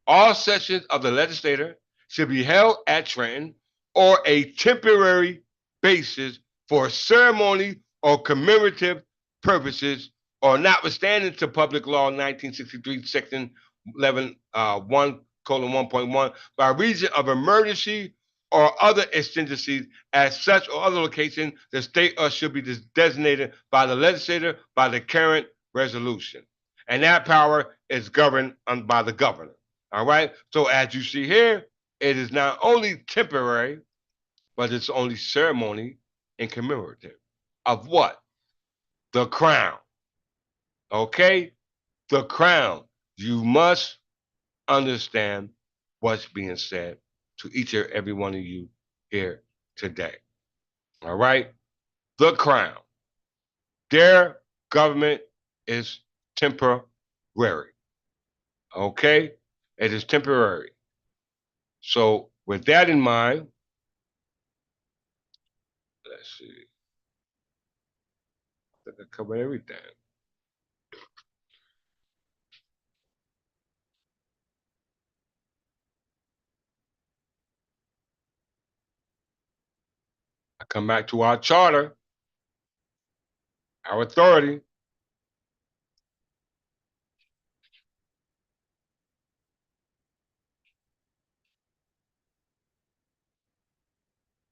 All sessions of the legislature should be held at Trenton or a temporary basis for ceremony or commemorative purposes, or notwithstanding to public law 1963, section 11, 1:1.1, by reason of emergency or other exigencies as such or other location, the state should be designated by the legislature by the current resolution. And that power is governed by the governor. All right. So as you see here, it is not only temporary, but it's only ceremony and commemorative of what? The crown. Okay? The crown. You must understand what's being said to each and every one of you here today. All right? The crown. Their government is temporary. Okay? It is temporary. So with that in mind, let's see. I think I covered everything. I come back to our charter, our authority.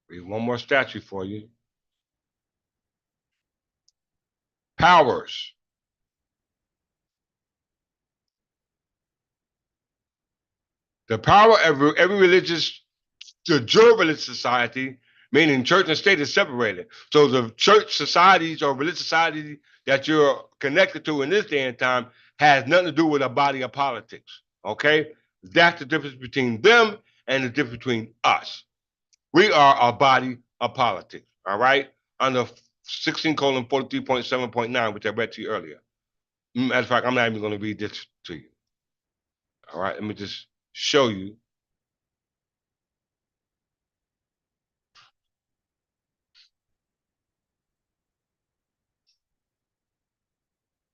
Read one more statute for you. Powers. The power of every religious, the Jew religious society, meaning church and state, is separated. So the church societies or religious society that you're connected to in this day and time has nothing to do with a body of politics. Okay? That's the difference between them and the difference between us. We are a body of politics. All right? Under 16:43.7.9, which I read to you earlier. Matter of fact, I'm not even going to read this to you. All right, let me just show you.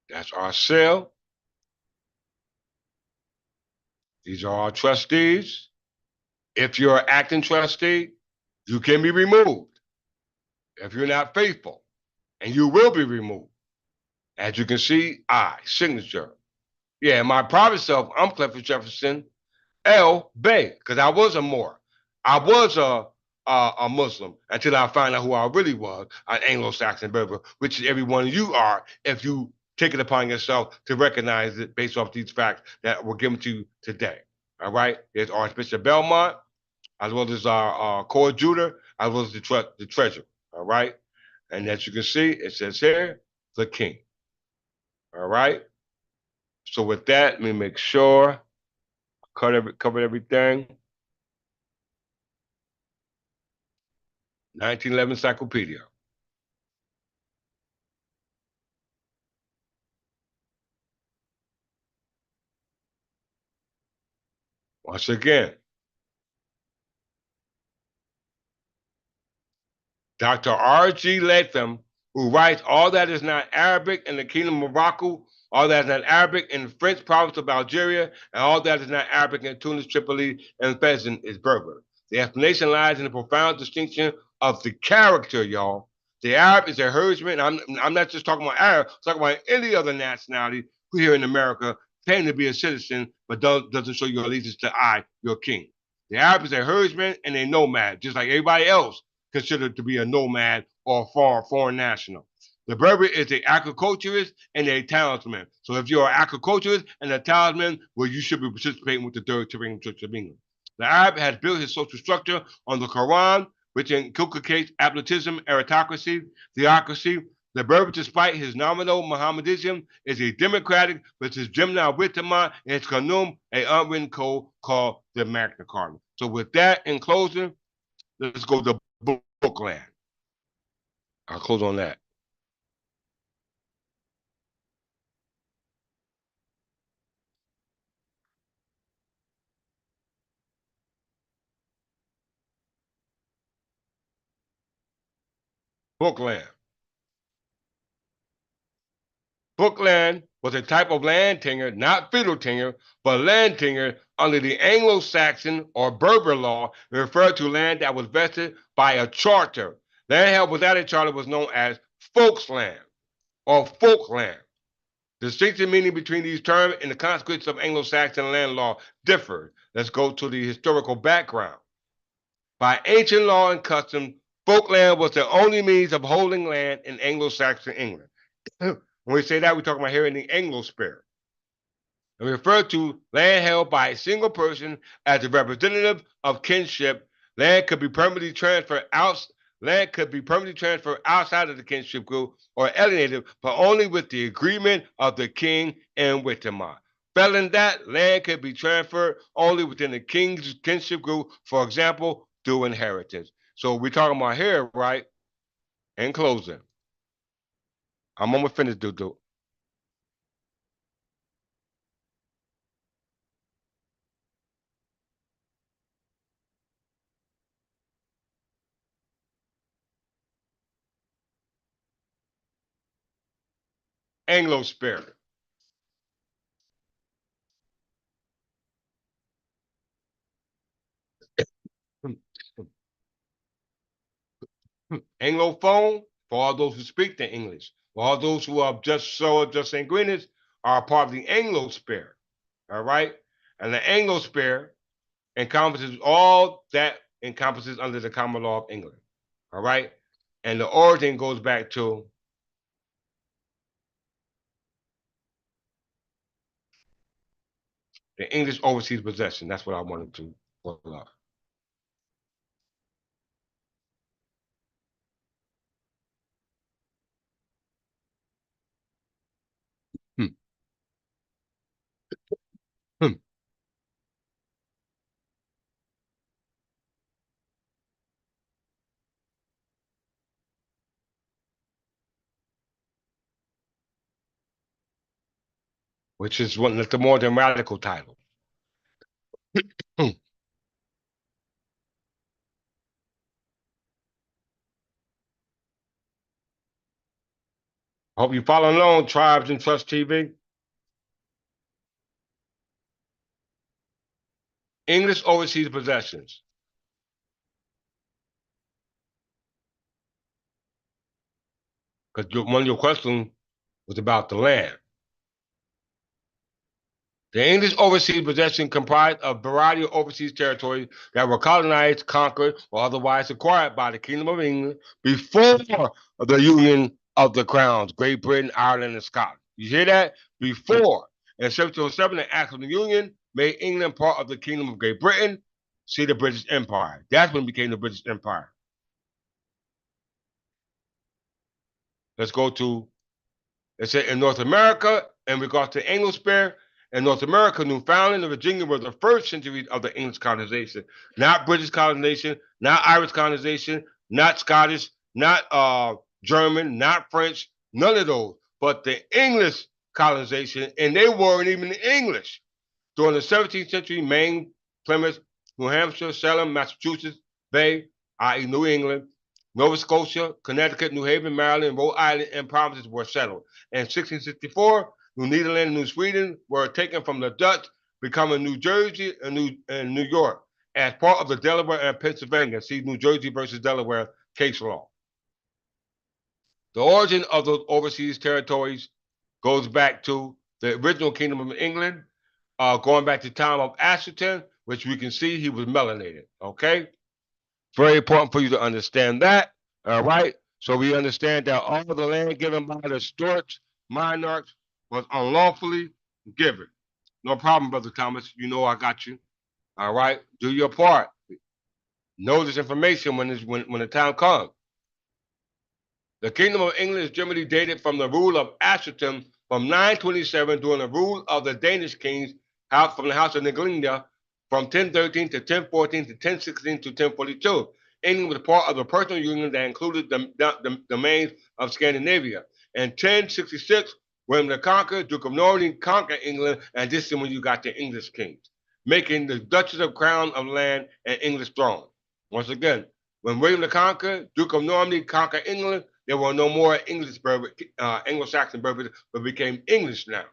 That's our cell. These are our trustees. If you're an acting trustee, you can be removed if you're not faithful, and you will be removed. As you can see, I, signature. Yeah, my private self, I'm Clifford Jefferson L. Bay, because I was a Moor. I was a Muslim until I found out who I really was, an Anglo-Saxon Berber, which every one of you are if you take it upon yourself to recognize it based off these facts that were given to you today. All right? There's Archbishop Belmont, as well as our core Judah, as well as the treasurer. All right? And as you can see, it says here, the king. All right? So with that, let me make sure covered everything. 1911 Encyclopedia. Once again, Dr. R.G. Latham, who writes all that is not Arabic in the Kingdom of Morocco, all that is not Arabic in the French province of Algeria, and all that is not Arabic in Tunis, Tripoli, and Fez is Berber. The explanation lies in the profound distinction of the character, y'all. The Arab is a herdsman. I'm not just talking about Arab, I'm talking about any other nationality who here in America claim to be a citizen, but doesn't show your allegiance to I, your king. The Arab is a herdsman and a nomad, just like everybody else considered to be a nomad or a foreign national. The Berber is an agriculturist and a talisman. So if you're an agriculturist and a talisman, well, you should be participating with the Third Tyrian Church of England. The Arab has built his social structure on the Quran, which inculcates absolutism, aristocracy, theocracy. The Berber, despite his nominal Mohammedanism, is a democratic, with his Jimna Wittama and his Qanum, a unwritten code called the Magna Carta. So with that, in closing, let's go to Bookland. I'll close on that. Bookland. Bookland was a type of land tenure, not feudal tenure, but land tenure under the Anglo-Saxon or Berber law referred to land that was vested by a charter. Land held without a charter was known as folksland or folkland. The distinction meaning between these terms and the consequences of Anglo-Saxon land law differ. Let's go to the historical background. By ancient law and custom, folkland was the only means of holding land in Anglo-Saxon England. When we say that, we're talking about here in the Anglo-Sphere. And we refer to land held by a single person as a representative of kinship. Land could be permanently transferred out. Land could be permanently transferred outside of the kinship group or alienated, but only with the agreement of the king and Wittemar. Failing that, land could be transferred only within the king's kinship group, for example, through inheritance. So we're talking about here, right? In closing, I'm almost finished, Dudu. Anglo spirit. Anglophone, for all those who speak the English, for all those who are just sanguineous, are part of the Anglo spirit. All right? And the Anglo spirit encompasses all that encompasses under the common law of England. All right? And the origin goes back to the English overseas possession. That's what I wanted to pull up. Hmm. Hmm. Which is one of the more than radical title. Hope you follow along, Tribes and Trust TV. English overseas possessions. Because one of your questions was about the land. The English overseas possession comprised a variety of overseas territories that were colonized, conquered, or otherwise acquired by the Kingdom of England before the union of the crowns, Great Britain, Ireland, and Scotland. You hear that? Before. In 1707, the Act of the Union made England part of the Kingdom of Great Britain, see the British Empire. That's when it became the British Empire. Let's go to, let's say in North America, in regards to Anglo-Spare, in North America, Newfoundland and Virginia were the first centuries of the English colonization, not British colonization, not Irish colonization, not Scottish, not German, not French, none of those, but the English colonization, and they weren't even English. During the 17th century, Maine, Plymouth, New Hampshire, Salem, Massachusetts Bay, i.e., New England, Nova Scotia, Connecticut, New Haven, Maryland, Rhode Island, and provinces were settled. In 1664, New Netherlands and New Sweden were taken from the Dutch, becoming New Jersey and New York as part of the Delaware and Pennsylvania. See New Jersey versus Delaware case law. The origin of those overseas territories goes back to the original Kingdom of England, going back to the time of Ashton, which we can see he was melanated. Okay, very important for you to understand that. All right, so we understand that all the land given by the Stuarts monarchs was unlawfully given. No problem, Brother Thomas. You know I got you. All right, do your part. Know this information when the time comes. The Kingdom of England is generally dated from the rule of Ashton from 927 during the rule of the Danish kings from the House of Niglinga from 1013 to 1014 to 1016 to 1042. England was part of a personal union that included the domains of Scandinavia. In 1066, William the Conqueror, Duke of Normandy, conquered England, and this is when you got the English kings, making the Duchess of Crown of Land an English throne. Once again, when William the Conqueror, Duke of Normandy, conquered England, there were no more Anglo-Saxon Berbers, but became English now,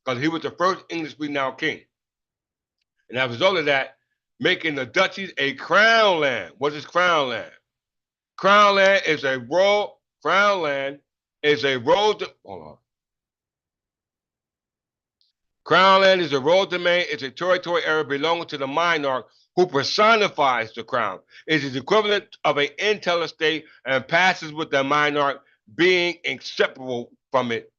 because he was the first English-renowned king. And as a result of that, making the duchies a crown land. What is crown land? Crown land is a royal. Crown land is a royal. Hold on. Crown land is a royal domain. It's a territory area belonging to the monarch who personifies the crown. It is the equivalent of an intel estate and passes with the monarch being inseparable from it.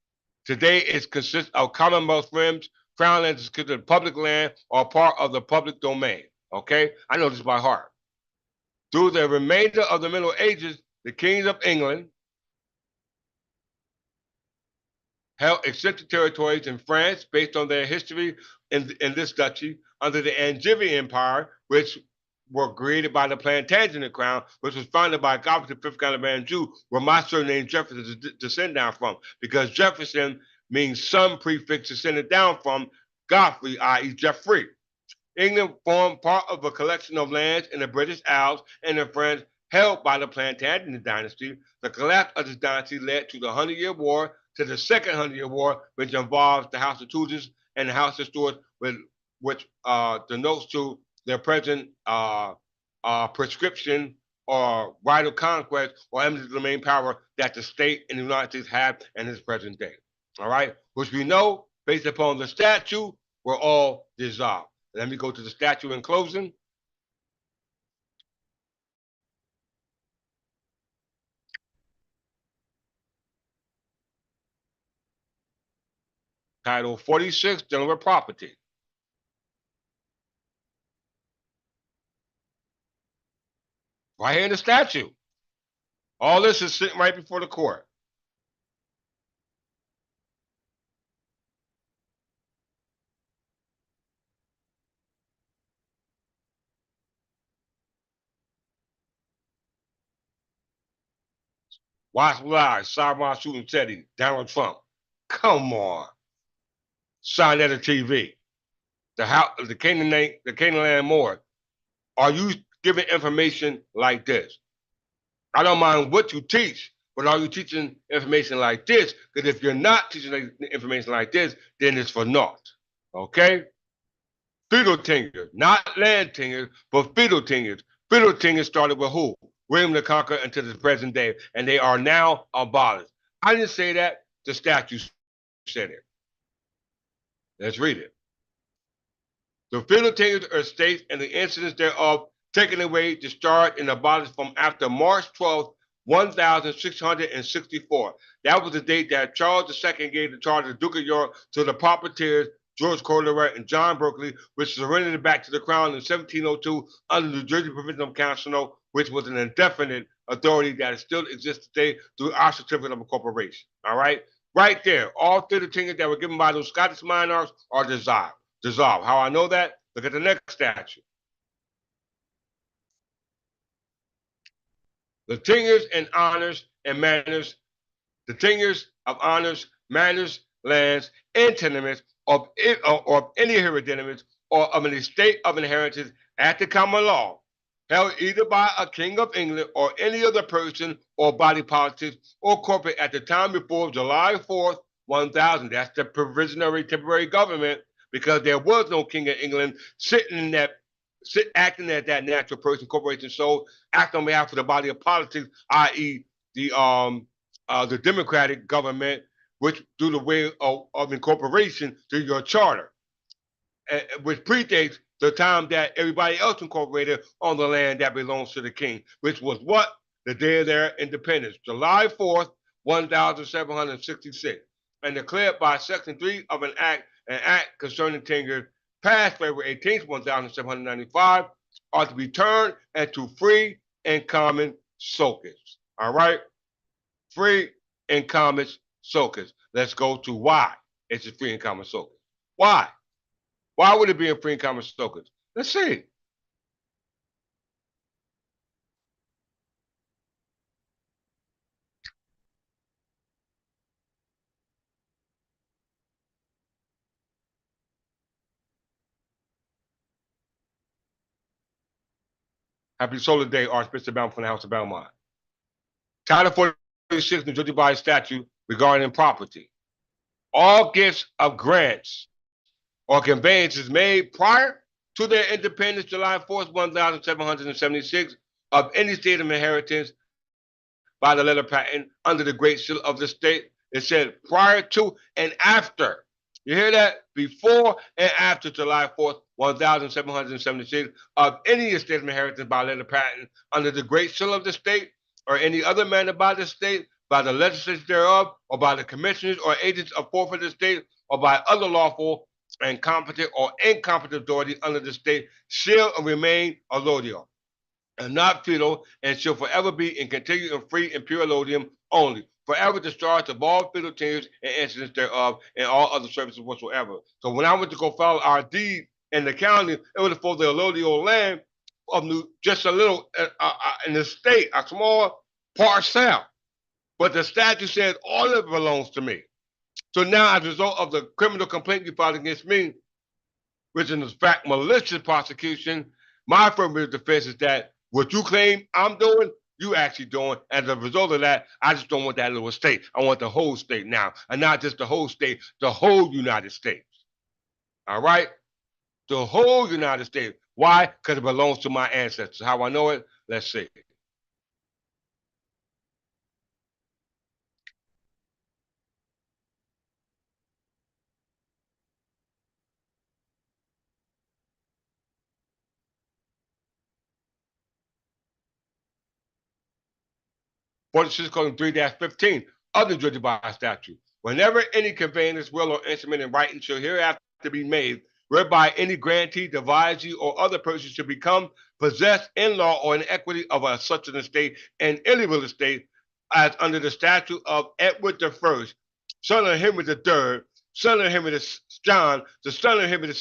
Today, it consists of Commonwealth rims. Crown land is considered public land or part of the public domain. Okay, I know this by heart. Through the remainder of the Middle Ages, the kings of England held extensive territories in France based on their history in this duchy under the Angevin Empire, which were created by the Plantagenet crown, which was founded by Godfrey the Fifth Count of Anjou, where my surname Jefferson is descended down from, because Jefferson means son prefix descended down from Godfrey, i.e. Jeffrey. England formed part of a collection of lands in the British Isles and in France held by the Plantagenet dynasty. The collapse of this dynasty led to the 100-Year War, to the Second 100-Year War, which involves the House of Tudors and the House of Stuart, which denotes to their present prescription or right of conquest or eminent domain power that the state in the United States have in its present day. All right, which we know, based upon the statute, were all dissolved. Let me go to the statute in closing. Title 46, dealing with property. Right here in the statute. All this is sitting right before the court. Watch Live, Sidebar Shooting Teddy, Donald Trump. Come on. Sign that TV. the Canaan more. Are you giving information like this? I don't mind what you teach, but are you teaching information like this? Because if you're not teaching information like this, then it's for naught. Okay? Feudal tenure, not land tenure, but feudal tenure. Feudal tenure started with who? William the Conqueror until the present day, and they are now abolished. I didn't say that. The statute said it. Let's read it. The feudal tenures or states and the incidents thereof taken away, discharged, and abolished from after March 12th, 1664. That was the date that Charles II gave the charge of the Duke of York to the Puppeteers George Collier and John Berkeley, which surrendered it back to the Crown in 1702 under the New Jersey Provisional Council, which was an indefinite authority that still exists today through our certificate of incorporation. All right? Right there, all 30 tenures that were given by those Scottish monarchs are dissolved. How I know that? Look at the next statute. The tenures and honors and manners, the tenures of honors, manners, lands, and tenements of any hereditaments or of an estate of inheritance at the common law, held either by a king of England or any other person or body politic or corporate at the time before July 4th, 1000. That's the provisionary temporary government, because there was no king of England acting as that natural person, corporation, so acting on behalf of the body of politics, i.e., the democratic government, which through the way of incorporation through your charter, which predates the time that everybody else incorporated on the land that belongs to the king, which was what? The day of their independence, July 4th, 1766, and declared by Section 3 of an act concerning tenure passed February 18th, 1795, are to be turned into free and common soakers. All right? Free and common soakers. Let's go to why it's a free and common soakers. Why? Why would it be a free and common soakers? Let's see. Happy Solar Day, Archbishop Belmont from the House of Belmont. Title 46, New Jersey by statute regarding property. All gifts of grants or conveyances made prior to their independence, July 4th, 1776, of any state of inheritance by the letter patent under the great seal of the state. It said prior to and after. You hear that? Before and after July 4th, 1776, of any estate of inheritance by letter patent under the great seal of the state or any other manner by the state, by the legislature thereof, or by the commissioners or agents of forfeited state, or by other lawful and competent or incompetent authority under the state, shall remain allodial, and not feudal, and shall forever be in continued and free and pure allodium only, forever discharged of all feudal tenures and incidents thereof, and all other services whatsoever. So when I went to go file our deed in the county, it was for the allodial land of just a little in the state, a small parcel. But the statute says all of it belongs to me. So now, as a result of the criminal complaint you filed against me, which is in fact malicious prosecution, my affirmative defense is that what you claim I'm doing, you actually doing. As a result of that, I just don't want that little state. I want the whole state now, and not just the whole state, the whole United States. All right? The whole United States. Why? Because it belongs to my ancestors. How I know it? Let's see. Section 3-15 of the Georgia Bar Statute. Whenever any conveyance, will, or instrument in writing shall hereafter be made, whereby any grantee, devisee, or other person should become possessed in law or in equity of such an estate and any real estate, as under the statute of Edward I, son of Henry III, son of Henry John, the son of Henry II,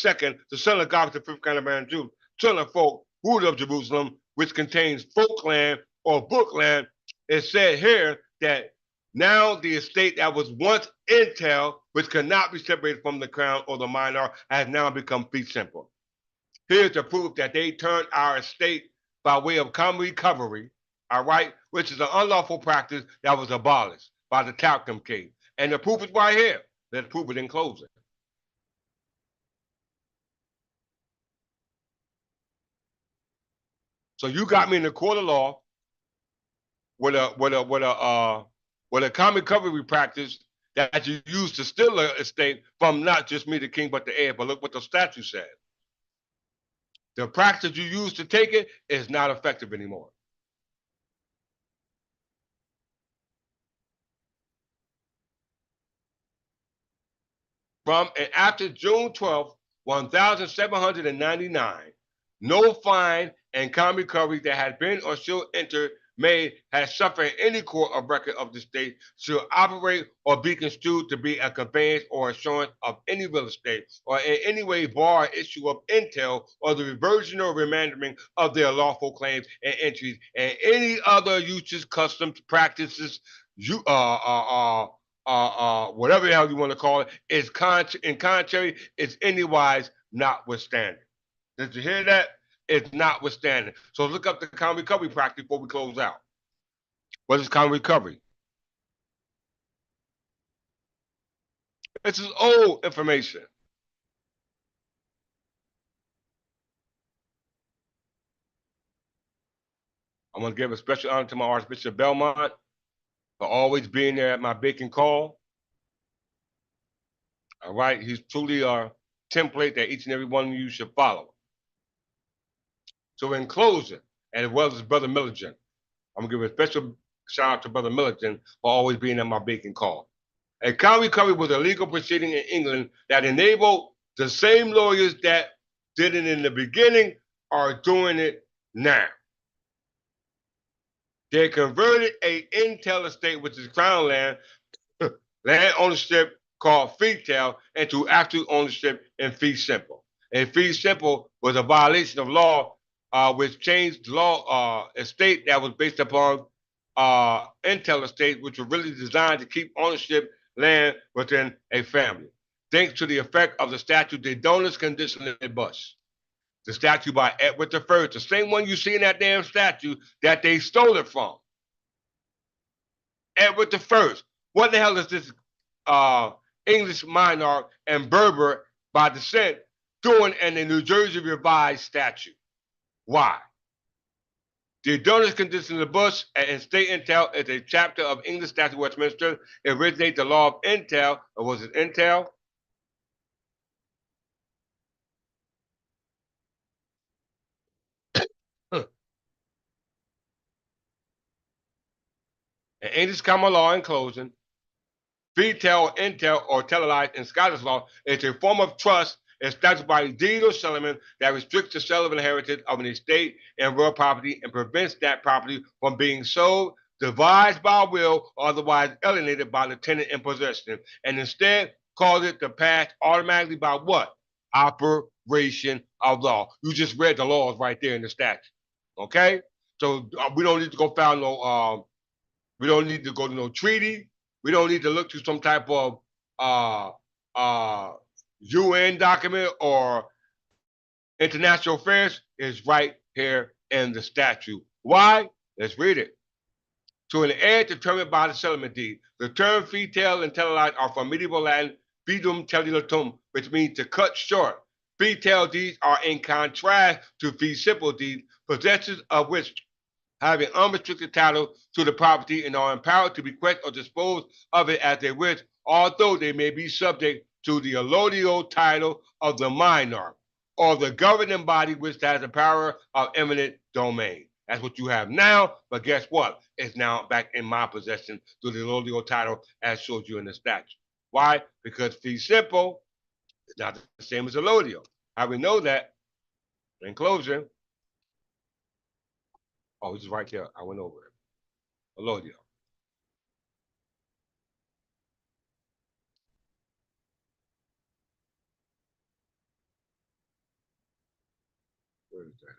the son of God the fifth kind of man Jew, son of folk, ruler of Jerusalem, which contains folk land or book land. It said here that Now the estate that was once entail, which cannot be separated from the crown or the minor, has now become fee simple. Here's the proof that they turned our estate by way of common recovery, all right, which is an unlawful practice that was abolished by the Talcum Case. And the proof is right here. Let's prove it in closing. So you got me in the court of law with a common recovery practice that you use to steal an estate from not just me, the king, but the heir. But look what the statute said. The practice you use to take it is not effective anymore. From and after June 12th, 1799, no fine and common recovery that had been or shall enter may have suffered any court of record of the state shall operate or be construed to be a conveyance or assurance of any real estate or in any way bar issue of entail or the reversion or remandering of their lawful claims and entries and any other uses, customs, practices, you whatever the hell you want to call it, is in contrary, it's anywise notwithstanding. Did you hear that? It's notwithstanding. So look up the common recovery practice before we close out. What is common recovery? This is old information. I'm going to give a special honor to my Archbishop Belmont for always being there at my beck and call. All right. He's truly a template that each and every one of you should follow. So in closing, and as well as Brother Milligan, I'm going to give a special shout out to Brother Milligan for always being at my beck and call. A common recovery was a legal proceeding in England that enabled the same lawyers that did it in the beginning are doing it now. They converted a entail estate, which is crown land, land ownership called fee tail, into actual ownership in fee simple. And fee simple was a violation of law, which changed the law estate that was based upon entail estate, which was really designed to keep ownership land within a family. Thanks to the effect of the statute, the donors condition in bus. The statue by Edward I, the same one you see in that damn statue that they stole it from. Edward I. What the hell is this English monarch and Berber by descent doing in the New Jersey Revised Statute? Why? The donors condition of the Bush and state entail is a chapter of English statute Westminster. It originates the law of entail, or was it entail? In English common law in closing, fee-tail, entail, or telealized in Scottish law is a form of trust established by deed or settlement that restricts the sale of inheritance of an estate and real property and prevents that property from being sold, devised by will, or otherwise alienated by the tenant in possession, and instead cause it to pass automatically by what? Operation of law. You just read the laws right there in the statute. Okay? So we don't need to go file no we don't need to go to no treaty. We don't need to look to some type of uh, UN document or international affairs. It's right here in the statute. Why? Let's read it. To an heir determined by the settlement deed, the term fee tail and teleline are from medieval Latin fidum telulatum, which means to cut short. Fee tail deeds are in contrast to fee simple deeds, possessors of which having unrestricted title to the property and are empowered to bequest or dispose of it as they wish, although they may be subject to the allodial title of the minor or the governing body which has the power of eminent domain. That's what you have now, but guess what? It's now back in my possession through the allodial title as showed you in the statute. Why? Because fee simple is not the same as allodial. How we know that? In closing, oh, it's right there. I went over it. Allodial. Where is that?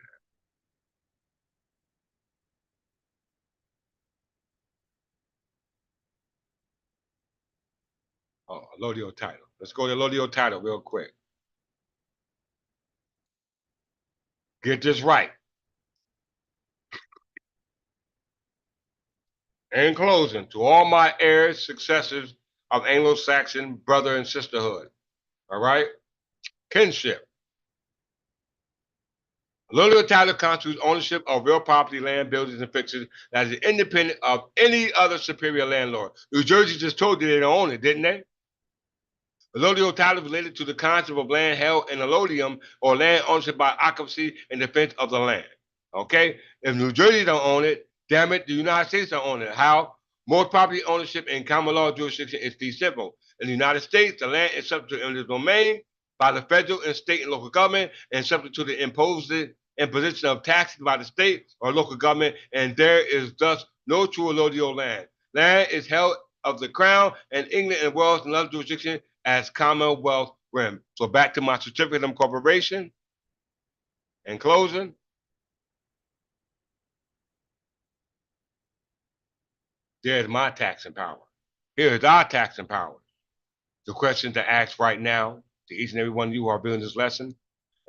allodial title. Let's go to allodial title real quick. Get this right. In closing, to all my heirs, successors of Anglo-Saxon brother and sisterhood, all right? Kinship. Allodial title constitutes ownership of real property, land, buildings, and fixtures that is independent of any other superior landlord. New Jersey just told you they don't own it, didn't they? Allodial title is related to the concept of land held in allodium or land ownership by occupancy and defense of the land. Okay? If New Jersey don't own it, damn it, the United States don't own it. How? Most property ownership in common law jurisdiction is fee simple. In the United States, the land is subject to eminent domain by the federal and state and local government and subject to the imposition of taxes by the state or local government, and there is thus no true allodial land. Land is held of the Crown and England and Wales and other jurisdictions as Commonwealth rim. So back to my certificate of incorporation. In closing, there's my taxing power. Here's our taxing power. The question to ask right now to each and every one of you who are viewing this lesson,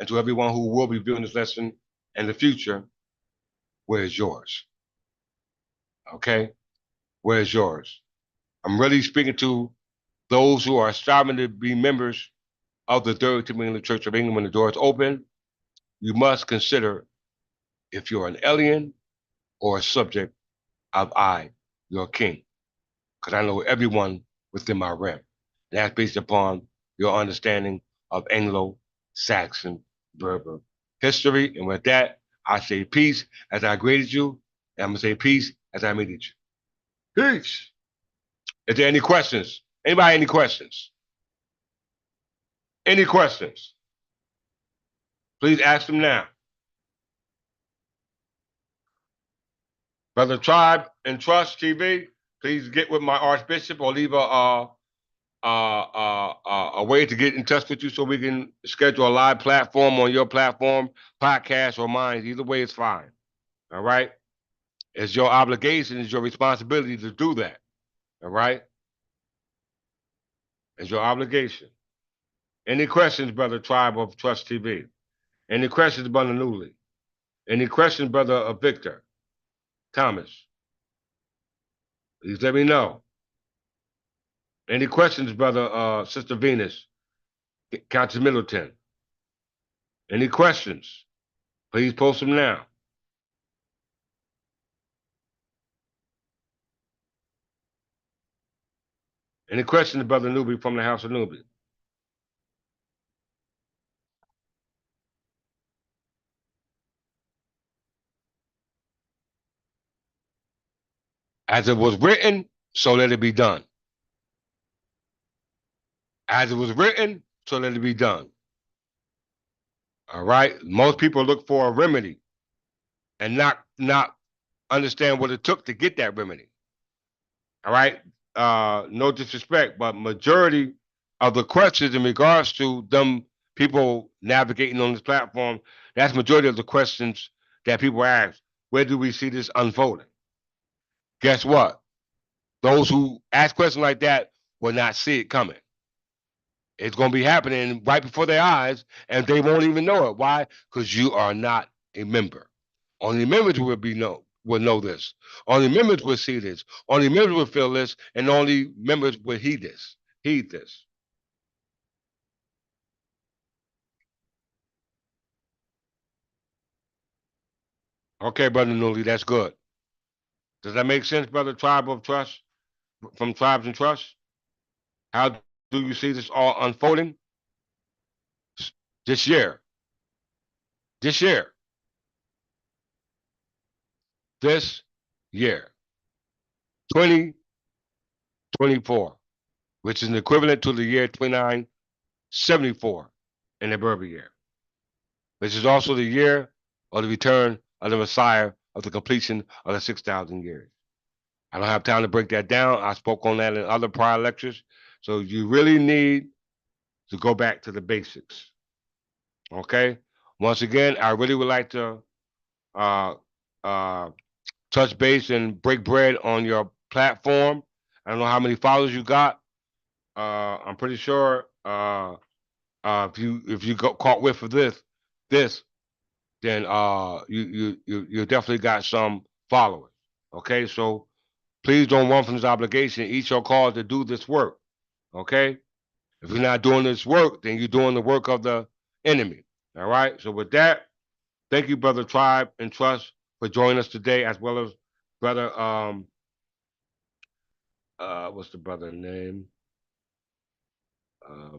and to everyone who will be viewing this lesson in the future, where's yours? Okay? Where's yours? I'm really speaking to those who are striving to be members of the Third Timothy Church of England when the door is open. You must consider if you're an alien or a subject of I, your king. Because I know everyone within my realm. And that's based upon your understanding of Anglo-Saxon Berber history. And with that, I say peace as I graded you, and I'm going to say peace as I meted you. Peace. Is there any questions? Anybody any questions? Any questions? Please ask them now. Brother Tribe and Trust TV, please get with my Archbishop or leave a way to get in touch with you so we can schedule a live platform on your platform, podcast or mine. Either way is fine. All right? It's your obligation, it's your responsibility to do that. All right? It's your obligation. Any questions, Brother Tribe of Trust TV? Any questions, Brother Newly? Any questions, Brother Victor? Thomas? Please let me know. Any questions, Brother Sister Venus? Countess Middleton? Any questions? Please post them now. Any questions, Brother Newby from the House of Newby? As it was written, so let it be done. As it was written, so let it be done. All right? Most people look for a remedy and not understand what it took to get that remedy. All right? No disrespect, but majority of the questions in regards to them people navigating on this platform, that's majority of the questions that people ask. Where do we see this unfolding? Guess what? Those who ask questions like that will not see it coming. It's going to be happening right before their eyes, and they won't even know it. Why? Because you are not a member. Only members will know this. Only members will see this. Only members will feel this, and only members will heed this. Heed this. Okay, Brother Newly, that's good. Does that make sense, Brother Tribe of Trust? From Tribes and Trust? How do you see this all unfolding? This year. This year. This year. 2024, which is an equivalent to the year 2974 in the Berber year, which is also the year of the return of the Messiah of the completion of the 6,000 years. I don't have time to break that down. I spoke on that in other prior lectures. So you really need to go back to the basics. Okay? Once again, I really would like to uh, uh, touch base and break bread on your platform. I don't know how many followers you got. I'm pretty sure if you got caught with for this, then you definitely got some followers. Okay, so please don't run from this obligation. Eat your call to do this work. Okay, if you're not doing this work, then you're doing the work of the enemy. All right. So with that, thank you, brother Tribe and Trust, for joining us today, as well as brother what's the brother name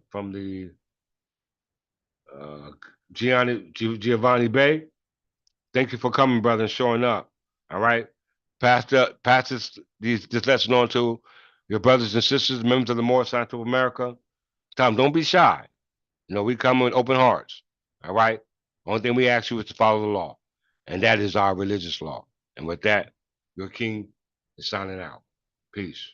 from the uh Giovanni Bay. Thank you for coming, brother, and showing up. All right. Pass this lesson on to your brothers and sisters, members of the Moorish Science of America. Tom, don't be shy. You know, we come with open hearts. All right. Only thing we ask you is to follow the law, and that is our religious law. And with that, your king is signing out. Peace.